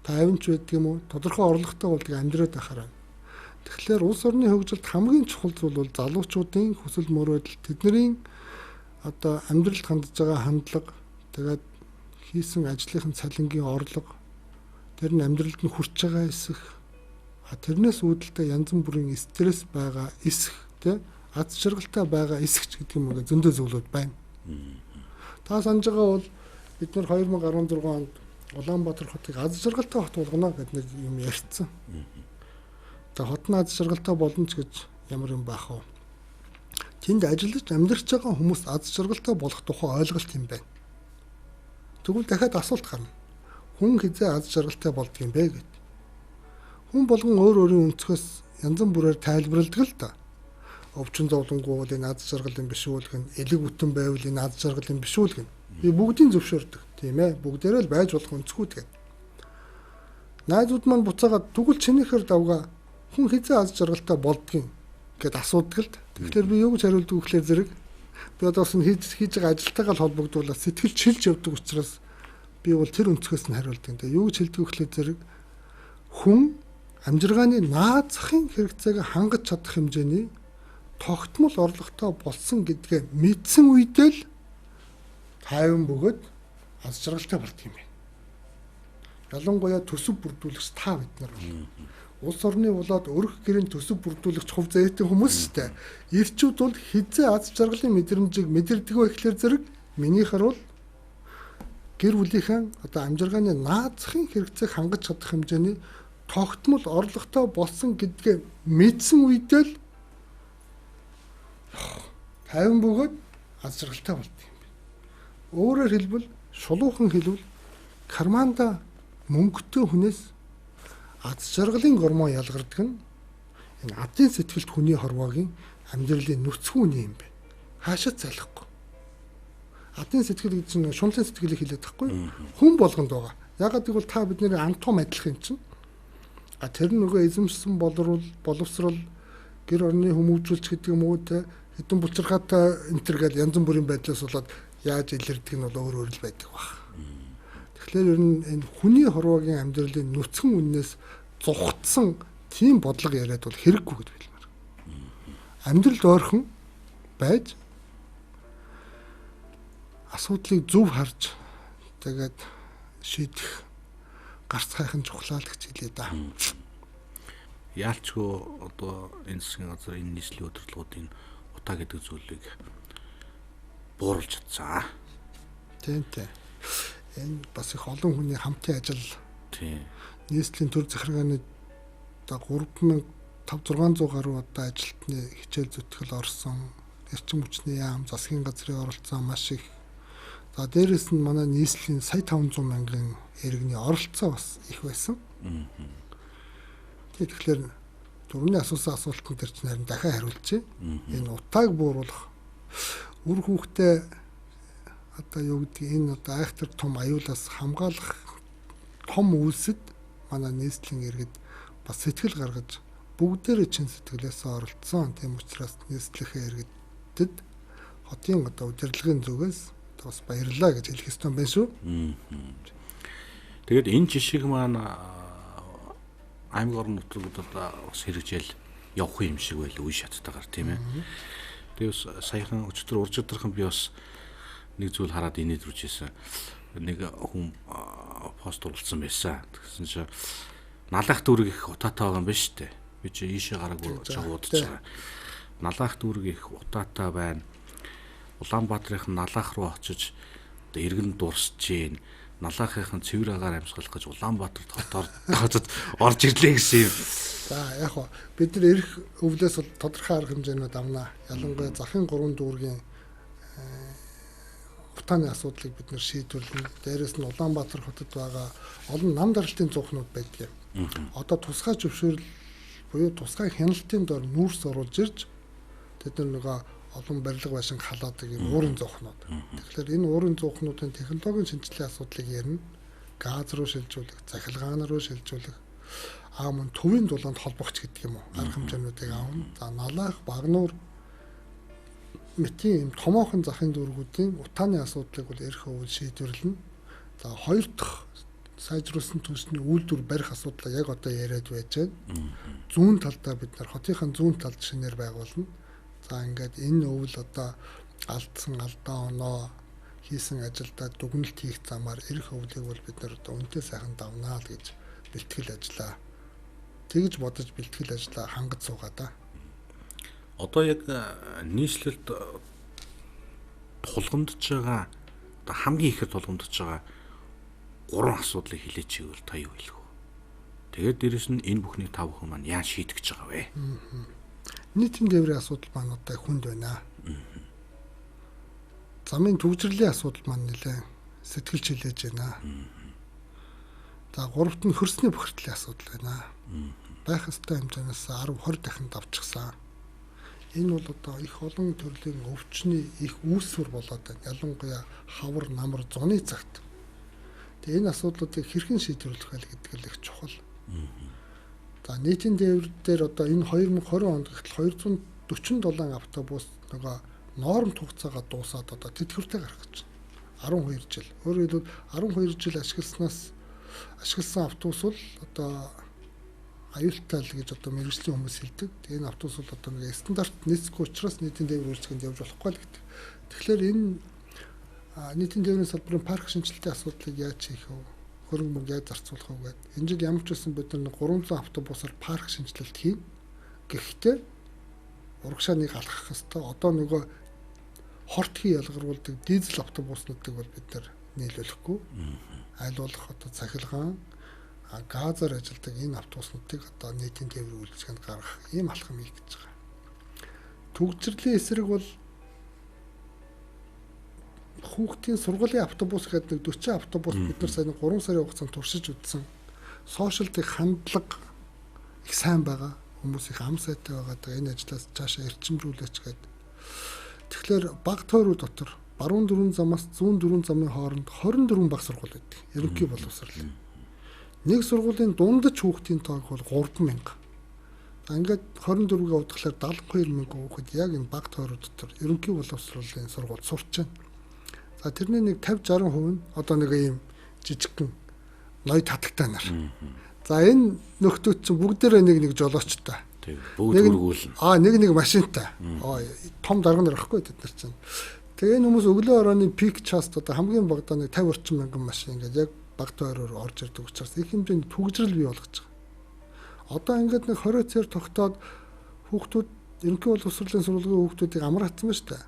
тайванч байдаг юм уу? Тодорхой орлоготой болдог амьдраад байхаар. Тэгэхээр улс орны хөгжилд хамгийн чухал зүйл бол залуучуудын хүсэл мөрөөдөл, тэдний одоо амьдралд хандж байгаа хандлага, тэгээд хийсэн ажлынхын цалингийн орлого, тэр нь амьдралд нь хүрч байгаа эсэх, тэрнээс үүдэлтэй янз бүрийн стресс байгаа эсэх, тэ аз жаргалтай байгаа эсэх гэдэг юм уу зөндөө зүйлүүд байна. Та санаж байгаа бол бид нар 2016 онд Улаанбаатар хотыг аз жаргалтай хот болгоно гэдэг нэг юм ярьсан. Тэгээ хот нь аз жаргалтай болно ч гэж ямар юм байх вэ? Тэнд ажиллаж амьдарч байгаа хүмүүс аз жаргалтай болох тухай ойлголт юм байна. Тэгвэл дахиад асуулт гарна. Хүн хизээ аз жаргалтай болдго юм бэ гэд. Хүн болгон өөр өөрийн өнцгөөс янз бүрээр тайлбарладаг л да. Өвчин зовлонгуй бол энэ аз жаргал юм биш үү гэн, элэг бүтэн байвал энэ аз жаргал юм биш үү гэн. Би бүгдийг зөвшөөрдөг. Тийм ээ. Бүгдээрээ л байж болох өнцгүүд гэдэг. Найзууд маань буцаагаад тэгвэл чинийхэр давга хүн хизээ аз жаргалтай болдгийг гэд асуудаг л да. Тэгэхээр би юу гэж хариулдаг вэ гэхээр зэрэг би одоос нь хийж байгаа ажилтайгаа л холбогдуулаад сэтгэл чилж явдаг учраас би бол тэр өнцгөөс нь хариулдаг. Тэгээ юу гэж хэлдэг вэ гэхээр зэрэг хүн амжиргааны наазахын хэрэгцээг хангаж чадах хэмжээний тогтмол орлоготой болсон гэдгээ мэдсэн үедээ л тайван бөгөөд аз жаргалтай болд юм байна. Ялангуяа төсөв бүрдүүлэгч та бид нар бол улс орны болоод өрх гэрийн төсөв бүрдүүлэгч хувь заяатай хүмүүс шүү дээ. Ирчүүд бол хизээ аз жаргалын мэдрэмжийг мэдэрдэг вэ гэхээр зэрэг миний харуул гэр бүлийнхэн одоо амжиргааны наазахын хэрэгцээг хангаж чадах хэмжээний тогтмол орлоготой болсон гэдгээ мэдсэн үедээ л тайван бөгөөд аз жаргалтай болд юм байна. Өөрөөр хэлбэл шулуухан хэлбэл карманда мөнгөтэй хүнээс аз жаргалын гормон ялгардаг нь энэ адын сэтгэлд хүний хорвоогийн амьдралын нүцгэн үний юм байна. Хаашаа залахгүй. Адын сэтгэл гэж чинь шунлын сэтгэлийг хэлээд тахгүй. Хүн болгонд байгаа. Ягаад гэвэл та бидний антум адилхан юм чинь. Тэр нөгөө эзэмшсэн боловсрал гэр орны хүмүүжүүлч гэдэг юм уу те хэдэн булчирхаатай энтер гэж янз бүрийн байдлаас болоод яаж илэрдэг нь бол өөр өөр л байдаг баг. Тэгэхээр ер нь энэ хүний хорвоогийн амьдралын нүцгэн үннээс зугтсан тийм бодлого яриад бол хэрэггүй гэж хэлмээр. Амьдралд ойрхон байж асуудлыг зөв харж тэгээд шийдэх гарц хайхын чухлаа л гэж хэлээ да. Яалчгүй одоо энэ засгийн газар энэ нийслэлийн удирдлагуудын утаа гэдэг зүйлийг бууруулж чадсан. Тийм. Энэ бас их олон хүний хамтын ажил. Тийм. Нийслэлийн төр захиргааны одоо 3500-600 гаруй одоо ажилтны хичээл зүтгэл орсон. Эрчим хүчний яам, засгийн газрын оролцоо маш их. За дээрэс нь манай нийслэлийн сая 500 мянган иргэний оролцоо бас их байсан. Тэгэхээр түрүүний асуусан асуултанд дээр чинь харин дахиад хариулчихъя. Энэ утааг бууруулах үр хүүхдээ одоо юу гэдэг энэ одоо айхтар том аюулаас хамгаалах том үйлсэд манай нийслэлийн иргэд бас сэтгэл гаргаж бүгдээрээ чин сэтгэлээсээ оролцсон. Тийм учраас нийслэлийн иргэдэд хотын одоо удирдлагын зүгээс бас баярлалаа гэж хэлэх ёстой юм байна шүү. Тэгээд энэ жишээг маань аймаг орон нутгуудад бас хэрэгжээл явах юм шиг байл үе шаттайгаар тийм ээ. Тэгээд саяхан өчтөр урж өдрхөн би бас нэг зүйл хараад инээдрүүлж ирсэн. Нэг хүн пост оруулсан байсан. Тэгсэн чинь налах дүүрэг их утаатай байгаа юм байна шүү дээ. Би чи ийшээ гараагүй жагуудж байгаа. Налах дүүрэг их утаатай байна. Улаанбаатарын налах руу очиж одоо иргэн дурсж гин. Налахын цэвэр агаар амьсгалах гэж Улаанбаатарт хотоор орж ирлээ гэсэн юм. За яг хоо бид нар эрх өвлөөс бол тодорхой арга хэмжээнүүд авнаа. Ялангуяа захын 3 дүүргийн утааны асуудлыг бид нар шийдвэрлэнэ. Дээрээс нь Улаанбаатар хотод байгаа олон нам даралтын зуухнууд байдаг юм. Одоо тусгай зөвшөөрөл буюу тусгай хяналтын дор нүүрс оруулж ирж тэд нар нөгөө олон барилга байшин халаадаг юм уурын зуухнууд. Тэгэхээр энэ уурын зуухнуудын технологийн шинжилгээний асуудлыг ярина. Газ руу шилжүүлэх, цахилгаан руу шилжүүлэх, мөн төвийн дулаанд холбогч гэдэг юм уу? Арга хэмжээнүүдийг аавна. За налах, багнуур мэтийн томоохон захын дүүргүүдийн утааны асуудлыг бол эрх өвөл шийдвэрлэнэ. За хоёр дахь сайжруулсан төсний үйлдвэр барих асуудлаа яг одоо яриад байж байна. Зүүн талдаа бид нар хотынхаа зүүн талд шинээр байгуулна. За ингээд энэ өвөл одоо алдсан алдаа оноо хийсэн ажилдаа дүгнэлт хийх замаар эрх өвлийг бол бид нар одоо үнэтэй сайхан давнаа л гэж бэлтгэл ажиллаа. Тэгж бодож бэлтгэл ажиллаа хангаж суугаа да. Одоо яг нийслэлд тулгамдж байгаа одоо хамгийн ихээр тулгамдж байгаа 3 асуудлыг хэлээч гэвэл та юу хэлэх вэ? Тэгээд дээрэс нь энэ бүхний 5 хүн маань яаж шийдэх гэж байгаа вэ? Нийтийн тээврийн асуудал маань одоо хүнд байна. Замын төвчрлийн асуудал маань нэлээд сэтгэл чилээж байна. За гуравт нь хөрсний бохирдлын асуудал байна. Байх ёстой хэмжээнээс 10-20 дахин давчихсан. Энэ бол одоо их олон төрлийн өвчний их үүсвэр болоод байна. Ялангуяа хавар, намар, зуны цагт. Тэгээ энэ асуудлуудыг хэрхэн шийдвэрлэх вэ гэдэг нь их чухал. За нийтийн тээвэр дээр одоо энэ 2020 онд гэтэл 247 автобус нөгөө нормт хугацаагаа дуусаад одоо тэтгэвртэй гарах гэж байна. 12 жил. Өөрөөр хэлбэл 12 жил ашигласан автобус бол одоо аюултай л гэж одоо мэргэжлийн хүмүүс хэлдэг. Тэгээ энэ автобус бол одоо нэг стандарт нийцэхгүй учраас нийтийн тээвэр үйлчгэнд явж болохгүй л гэдэг. Тэгэхээр энэ нийтийн тээврийн салбарын парк шинжилтийн асуудлыг яаж хийх вэ? Хөрөнгө мөнгө яаж зарцуулах вэ гэдэг. Энэ жил ямар ч байсан бид нар 300 автобусаар парк шинжилэлт хийн. Гэхдээ урагшааныг алгах хэвээр одоо нөгөө хортхий ялгаруулдаг дизель автобуснуудыг бол бид нар нийлүүлэхгүй. Аль болох одоо цахилгаан газар ажилдаг энэ автобуснуудыг одоо нийтийн тээврийн үйлчгэнд гаргах ийм алхам хийх гэж байгаа. Төгсрлийн эсрэг бол хүүхдийн сургуулийн автобус гэдэг нэг 40 автобус бид нар сая 3 сарын хугацаанд туршиж үзсэн. Сошиалдын хандлага их сайн байгаа. Хүмүүс их ам сайтай байгаа. Энэ ажлаас цаашаа эрчимрүүлээч гэдэг. Тэгэхээр баг тойруу дотор баруун дөрвөн замаас зүүн дөрвөн замын хооронд 24 баг сургууль байдаг. Ерөнхий боловсрол. Нэг сургуулийн дундаж хүүхдийн тоог бол 3000. Ингээд 24-г удахлаар 72000 хүүхэд яг энэ баг тойруу дотор ерөнхий боловсролын сургууль сурч байна. За тэрний нэг 50-60% нь одоо нэг ийм жижигхэн ноёд татагтай нар. За энэ нөхдүүд чинь бүгдээрээ нэг жолоочтой. Бүгд үргүүлнэ. Нэг машинтай. Том дарга нар ахгүй тэд нар чинь. Тэгээ энэ хүмүүс өглөө орооны пик част одоо хамгийн багадаа нэг 50 орчим мянган машин ингээд яг баг тойроор орж ирдэг учраас их хэмжээний төгжрөл бий болгож байгаа. Одоо ингээд нэг 20 цаар тогтоод хүүхдүүд ерөнхий боловсролын сургуулийн хүүхдүүдийг амраацсан ба штэ.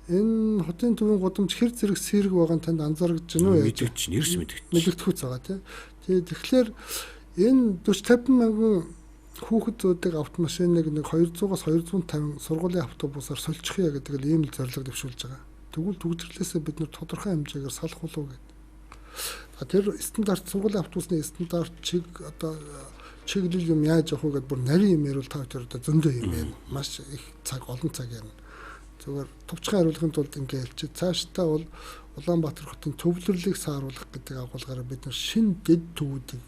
Энэ хотын төвийн гудамж хэр зэрэг сэрэг байгаа нь танд анзаарч байна уу? Мэдэгч, нэрс мэдэгч. Мэдэгдэхүүц байгаа тийм. Тэгэхээр энэ 40-50 мянган хүүхдүүдийг автомашиныг нэг 200-аас 250 сургуулийн автобусаар сольчихъя гэдэг л ийм л зорилго дэвшүүлж байгаа. Тэгвэл төгсрлөөсөө бид нар тодорхой хэмжээгээр салах болов гэдэг. Тэр стандарт сургуулийн автобусны стандарт чиглэл юм яаж явах вэ гэдээ бүр нарийн юм ярил та хоёр одоо зөндөө юм байна. Маш их олон цаг юм. Зүгээр товчхон хариулахын тулд ингээд хэлчих. Цаашдаа бол Улаанбаатар хотын төвлөрлийг сааруулах гэдэг агуулгаараа бид нар шинэ дэд төвүүдийг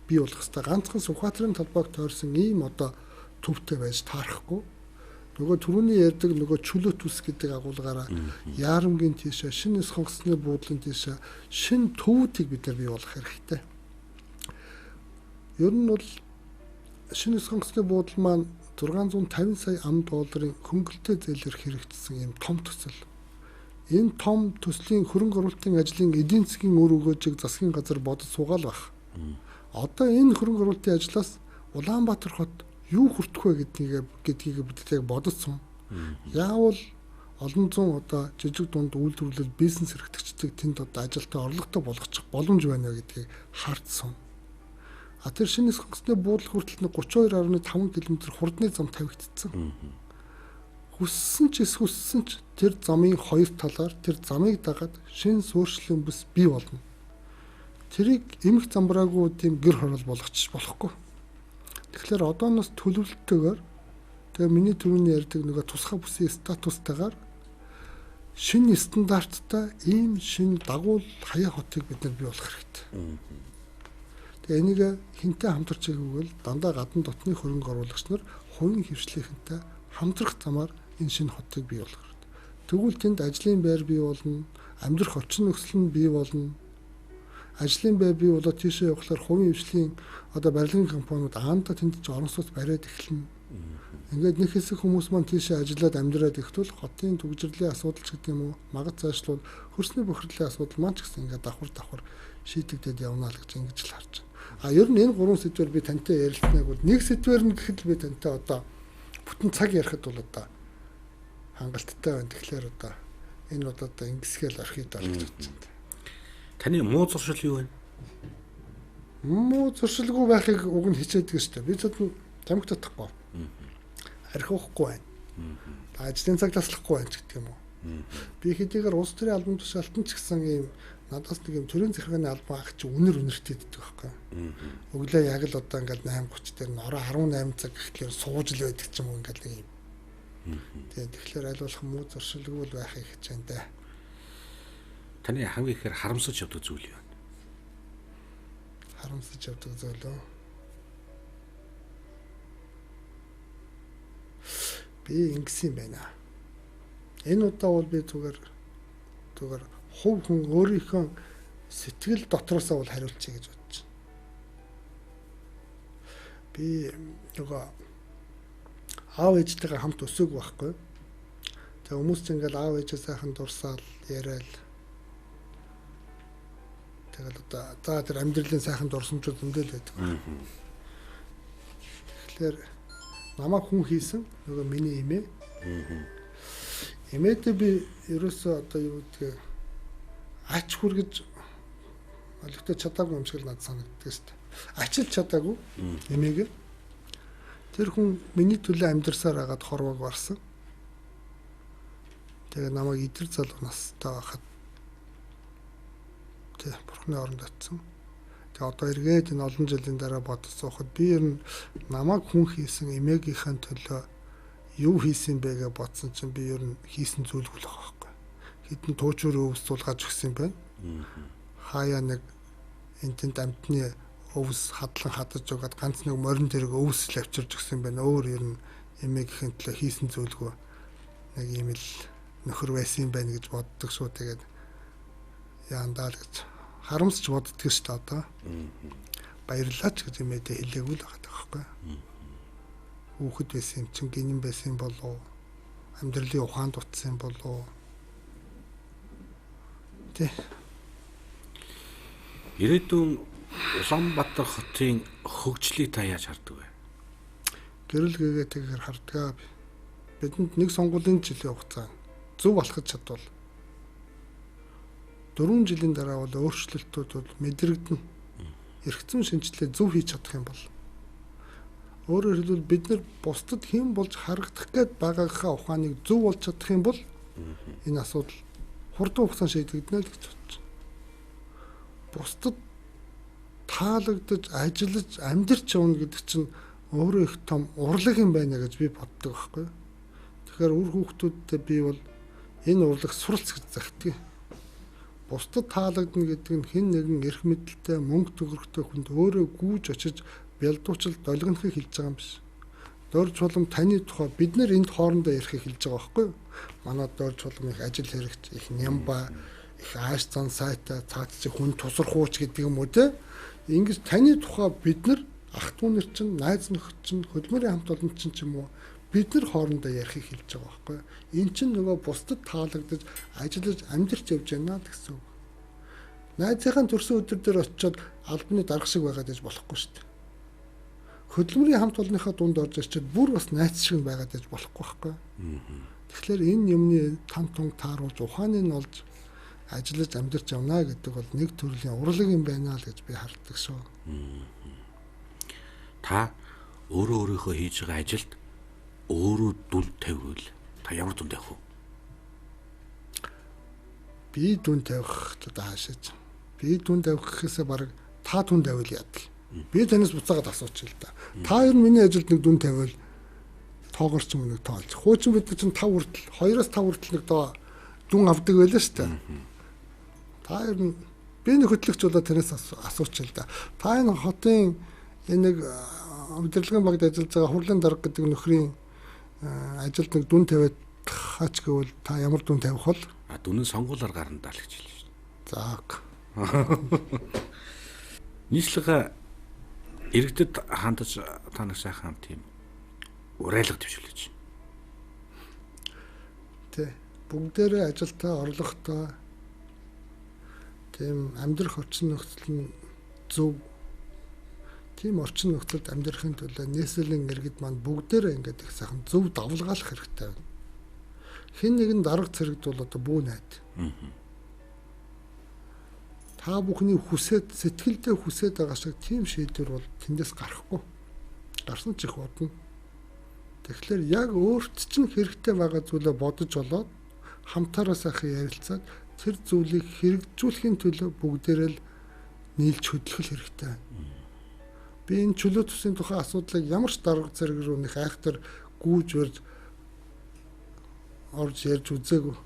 бий болох хэрэгтэй. Ганцхан Сүхбаатарын талбайг тойрсон ийм одоо төвтэй байж таарахгүй. Нөгөө түрүүний ярьдаг нөгөө чөлөөт ус гэдэг агуулгаараа Яарамгийн тийшээ шинэ сонгоцны буудлын тийшээ шинэ төвүүдийг бид нар бий болгох хэрэгтэй. Ер нь бол шинэ сонгоцны буудлын маань 650 сая $. Хөнгөлөлтөд зээлэрх хэрэгжсэн ийм том төсөл. Энэ том төслийн хөрөнгө оруулалтын ажлын эдийн засгийн үр өгөөжийг засгийн газар бодож суугаал байх. Одоо энэ хөрөнгө оруулалтын ажлаас Улаанбаатар хот юу хүртэх вэ гэдгийг бид яг бодсон. Яавал олон зуун одоо жижиг дунд үйлдвэрлэл бизнес эрхтэгчдийг тэнд одоо ажилтаа орлоготой болгочих боломж байна гэдгийг хардсан. Тэр шинэ сонгоцны буудлын хүртэл 32.5 км хурдны зам тавигдсан. Хүссэн ч тэр замын хоёр талаар тэр замыг дагаад шинэ суурьшлийн бүс бий болно. Тэрийг эмх замбраагүй тийм гэр хорол болгочих болохгүй. Тэгэхээр одооноос төлөвлөлтөөр тэгээ миний түрүүний ярьдаг нөгөө тусгай бүсийн статустайгаар шинэ стандарттай ийм шинэ дагуул хаяа хотыг бид нар бий болох хэрэгтэй. Тэгээ энийг хинтээ хамтарч игүүл дандаа гадна дотны хөрөнгө оруулагч нар хувийн хвшлийнхэнтэй хамтрах замаар энэ шинэ хотыг бий болгох хэрэгтэй. Тэгвэл тэнд ажлын байр бий болно, амьдрах орчин нөхцөл нь бий болно. Ажлын байр бий болоод тийшээ явахлаар хувийн хвшлийн одоо барилгын компаниуд аанда тэнд ч орон сууц бариад эхэлнэ. Ингээд нэг хэсэг хүмүүс маань тийшээ ажиллаад амьдраад ихдээ хотын төгжрлийн асуудал ч гэдэг юм уу, магад заашлууд хөрсний бохирдлын асуудал маань ч гэсэн ингээд давхар шийдэгдээд явна л гэж ингэж л харж байна. Ер нь энэ гурван сэдвээр би тантай ярилцсанаг бол нэг сэдвээр нь гэхэд би тантай одоо бүтэн цаг ярихад бол одоо хангалттай байна. Тэгэхээр одоо энэ одоо ингэсгээл орхид олж байна. Таны муу зуршил юу вэ? Муу зуршилгүй байхыг уг нь хичээдэг шүү дээ. Би зөвхөн тамхи татахгүй. Архихгүй байна. Ажлын цаг таслахгүй байна гэдэг юм уу. Би хэдийгээр улс төрийн албан тушаалтан ч гэсэн ийм надаас нэг юм төрийн захиргааны албан ах чи үнэртэй гэдэг байхгүй. Өглөө яг л одоо ингээд 8:30 дээр н ороо 18 цаг гэхлээр сууж л байдаг ч юм уу ингээд нэг юм. Тэгэхээр аль болох муу зуршилгүй л байхыг хичээн дээ. Таны хамгийн ихээр харамсаж явдаг зүйл юу вэ? Харамсаж явдаг зүйл үү? Би ингэсэн байна. Энэ удаа бол би зүгээр хувь хүн өөрийнхөө сэтгэл дотроосоо бол хариулчих гэж бодож байна. Би нөгөө аав ээжтэйгээ хамт өсөөг байхгүй. Тэгээ хүмүүс ч ингээл аав ээжээ сайхан дурсаал яриад тэгэл одоо тэр амьдралын сайхан дурсамжууд зөндөл байдаг. Тэгэхээр намайг хүн хийсэн нөгөө миний эмээ. Эмээдээ би ерөөсөө одоо юу гэдэг ач хүргэж олигтой чадаагүй юм шиг л надад санагддаг шүү дээ. Ачилж чадаагүй эмээг. Тэр хүн миний төлөө амьдарсаар хагаад хорвоог барсан. Тэгээ намайг идэр залуу настай байхад бурхны оронд очсон. Тэгээ одоо эргээд энэ олон жилийн дараа бодож суухад би ер нь намайг хүн хийсэн эмээгийнхэн төлөө юу хийсэн бэ гэж бодсон чинь би ер нь хийсэн зүйлгүй л байгаа байхгүй. Хэдэн туучрын өвс суулгаж өгсөн юм байна. Хаяа нэг энтэнд амтны өвс хадлан хадаж өгöd ганц нэг морин дэрэг өвс л авчирж өгсөн байна. Өөр ер нь эмээгийнхэн төлөө хийсэн зүйлгүй нэг юм л нөхөр байсан юм байна гэж боддог шүү. Тэгээд яандаа л гэж харамсч боддөг шүү дээ одоо. Баярлалаа ч гэж эмээдээ хэлээгүй л байгаа байхгүй. Хүүхэд байсан юм чинь гинэн байсан болов амьдралын ухаанд утсан болов тий. Ирээдүйн Улаанбаатар хотын хөгжлийг та яаж хардаг вэ? Гэрэл гээтэйгээр хардгаа. Бидэнд нэг сонгуулийн жилийн хугацаа зөв алхаж чадвал 4 жилийн дараа бол өөрчлөлтүүд бол мэдрэгдэн эргэцэн шинжилгээ зөв хийж чадах юм бол өөрөөр хэлбэл бид нар бусдад хэн болж харагдах гээд байгаагийнхаа ухааныг зөв болж чадах юм бол энэ асуудал хурдан хугацаанд шийдэгдэнэ л гэж бодож байна. Бусдад таалагдж ажиллаж амьдарч явна гэдэг чинь өөрөө их том урлаг юм байна гэж би боддог байхгүй. Тэгэхээр үр хүүхдүүдтэй би бол энэ урлаг суралц гэж захидаг. бусдад таалагдана гэдэг нь хэн нэгэн эрх мэдэлтэй мөнгө төгрөгтэй хүнд өөрөө гүйж очиж бялдуучил долгинохыг хэлж байгаа юм биш. Дорж чулам таны тухай бид нэр энд хоорондоо ярихыг хэлж байгаа байхгүй юу? Манай дорж чулам их ажил хэрэгч, их нямба, их ааш зан сайтай цаацчиг хүн тусархууч гэдэг юм уу те? Ингэж таны тухай бид нар ах トゥ нар чинь, найз нөхөд чинь, хөдөлмөрийн хамт олон чинь ч юм уу бид нар хоорондоо ярихыг хэлж байгаа байхгүй юу? Эн чинь нөгөө бусдад таалагдаж ажиллаж амьдарч явж байна гэсэн үг. Найзынхаа төрсөн өдөр дээр очиод албаны дарга шиг байгаад иж болохгүй шүү дээ. Хөдөлмөрийн хамт олонныхаа дунд орж ирчихэд бүр бас найз шиг байгаад иж болохгүй байхгүй юу? Тэгэхээр энэ юмны там тунг тааруулж ухааныг нь олж ажиллаж амьдарч явна гэдэг бол нэг төрлийн урлаг юм байна л гэж би хардаг шүү. Та өөрийнхөө хийж байгаа ажилд өөрөө дүн тавьвал та ямар дүн тавих вэ? Би дүн тавих таашаач. Би дүн тавих гэхээсээ баг та дүн тавил яадаг. Би танаас буцаагаад асууч л да. Та ер нь миний ажилд нэг дүн тавил тоогоор ч юм нэг тоолж. Хуучин бид чинь 5 хүртэл 2-5 хүртэл нэг доо дүн авдаг байлаа шүү дээ. Та ер нь би нэг хөтлөгч болоод танаас асууч л да. Та энэ хотын энэ нэг удирдлагын багт ажиллаж байгаа хурлын дарга гэдэг нөхрийн ажилд нэг дүн тавиад хаач гэвэл та ямар дүн тавих бол? Дүн нь сонгуулаар гарна даа л гэж хэлж байна. За. Нийслэгээ иргэдэд хандаж та нар сайхан тийм урайлга төвшүүлж байна. Тэ бүгдээрээ ажилдаа орлоготой тийм амьдрах орчин нөхцөл нь зөв. Тийм орчин нөхцөлд амьдрахын тулд нийслэлийн иргэд маань бүгдээрээ ингээд их сайхан зөв давлгаалах хэрэгтэй байна. Хэн нэгэн дарга цэрэгд бол одоо бүү найд. Та бүхний хүсэд сэтгэлдээ хүсэж байгаа шиг тийм шийдвэр бол тэндээс гарахгүй. Гарсан ч их бодно. Тэгэхээр яг өөрт чинь хэрэгтэй байгаа зүйлээ бодож болоод хамтаараа сайхан ярилцаад тэр зүйлийг хэрэгжүүлэхийн төлөө бүгдээрээ л нийлж хөдлөх хэрэгтэй. Би энэ чөлөө төсвийн тухай асуудлыг ямар ч дарга зэрэг рүү нэг айхтар гүйж барьж орж ярьж үзээгүй.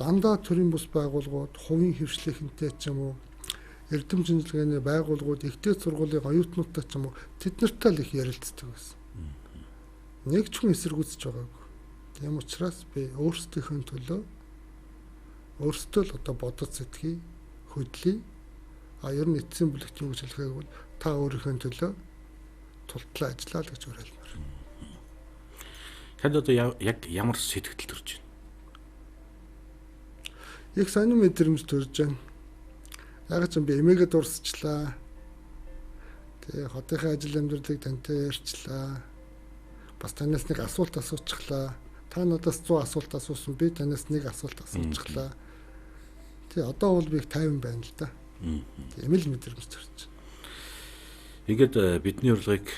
Дандаа төрийн бус байгууллагууд, хувийн хвшлийнхэнтэй ч юм уу, эрдэм шинжилгээний байгууллагууд, ихтэй сургуулийн оюутнуудтай ч юм уу, тэд нартай л их ярилцдаг байсан. Нэг ч хүн эсэргүүцэж байгаагүй. Тийм учраас би өөрсдийнхөө төлөө өөрсдөө л одоо бодож сэтгэе, хөдлөе. Ер нь эцсийн бүлэгт юу гэж хэлэхээ бол та өөрийнхөө төлөө тултлаа ажиллаа л гэж уриалмаар. Танд одоо яг ямар сэтгэл төрж байна? Их сонир мэдрэмж төрж байна. Яг ч би эмээгээ дурсчлаа. Тэгээ хотынхаа ажил амьдралыг тантай ярьчлаа. Бас танаас нэг асуулт асуучихлаа. Та надаас 100 асуулт асуусан, би танаас нэг асуулт асуучихлаа. Тэгээ одоо бол би их тайван байна л да. Тийм л мэдрэмж төрж байна. Ингээд бидний урилгыг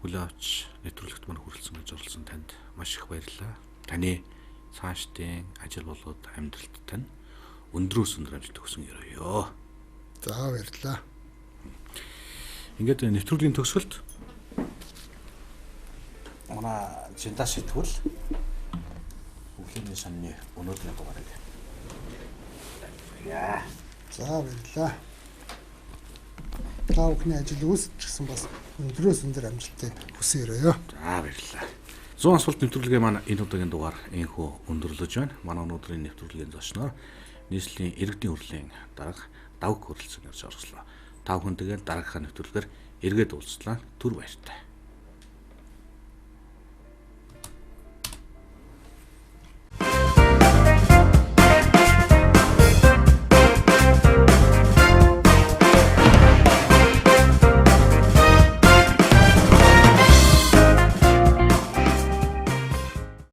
хүлээн авч нэвтрүүлэгт мань хүрэлцэн гэж оролцсон танд маш их баярлалаа. Таны цаашдын ажил болоод амьдралд тань өндрөөс өндөр амжилт өгсөн ёо. За баярлалаа. Ингээд нэвтрүүлгийн төгсгөлд манай жинда сэтгүүл өглөөний санны өнөөдрийн дугаарыг яа. За баярлалаа. Та бүхний ажил үүсчихсэн бас өндрөөс өндөр амжилтыг хүсээрээ. За баярлалаа. 100 асуулт нэвтрүүлгээ маань энэ удаагийн дугаар энхүү өндөрлөж байна. Манай өнөөдрийн нэвтрүүлгийн зочноор нийслэлийн иргэдийн хурлын дарга Давг Хөрлцөн ирж оролцлоо. Та бүхэн тэгээд дараагийнхаа нэвтрүүлгээр эргээд уулзлаа. Түр баяртай.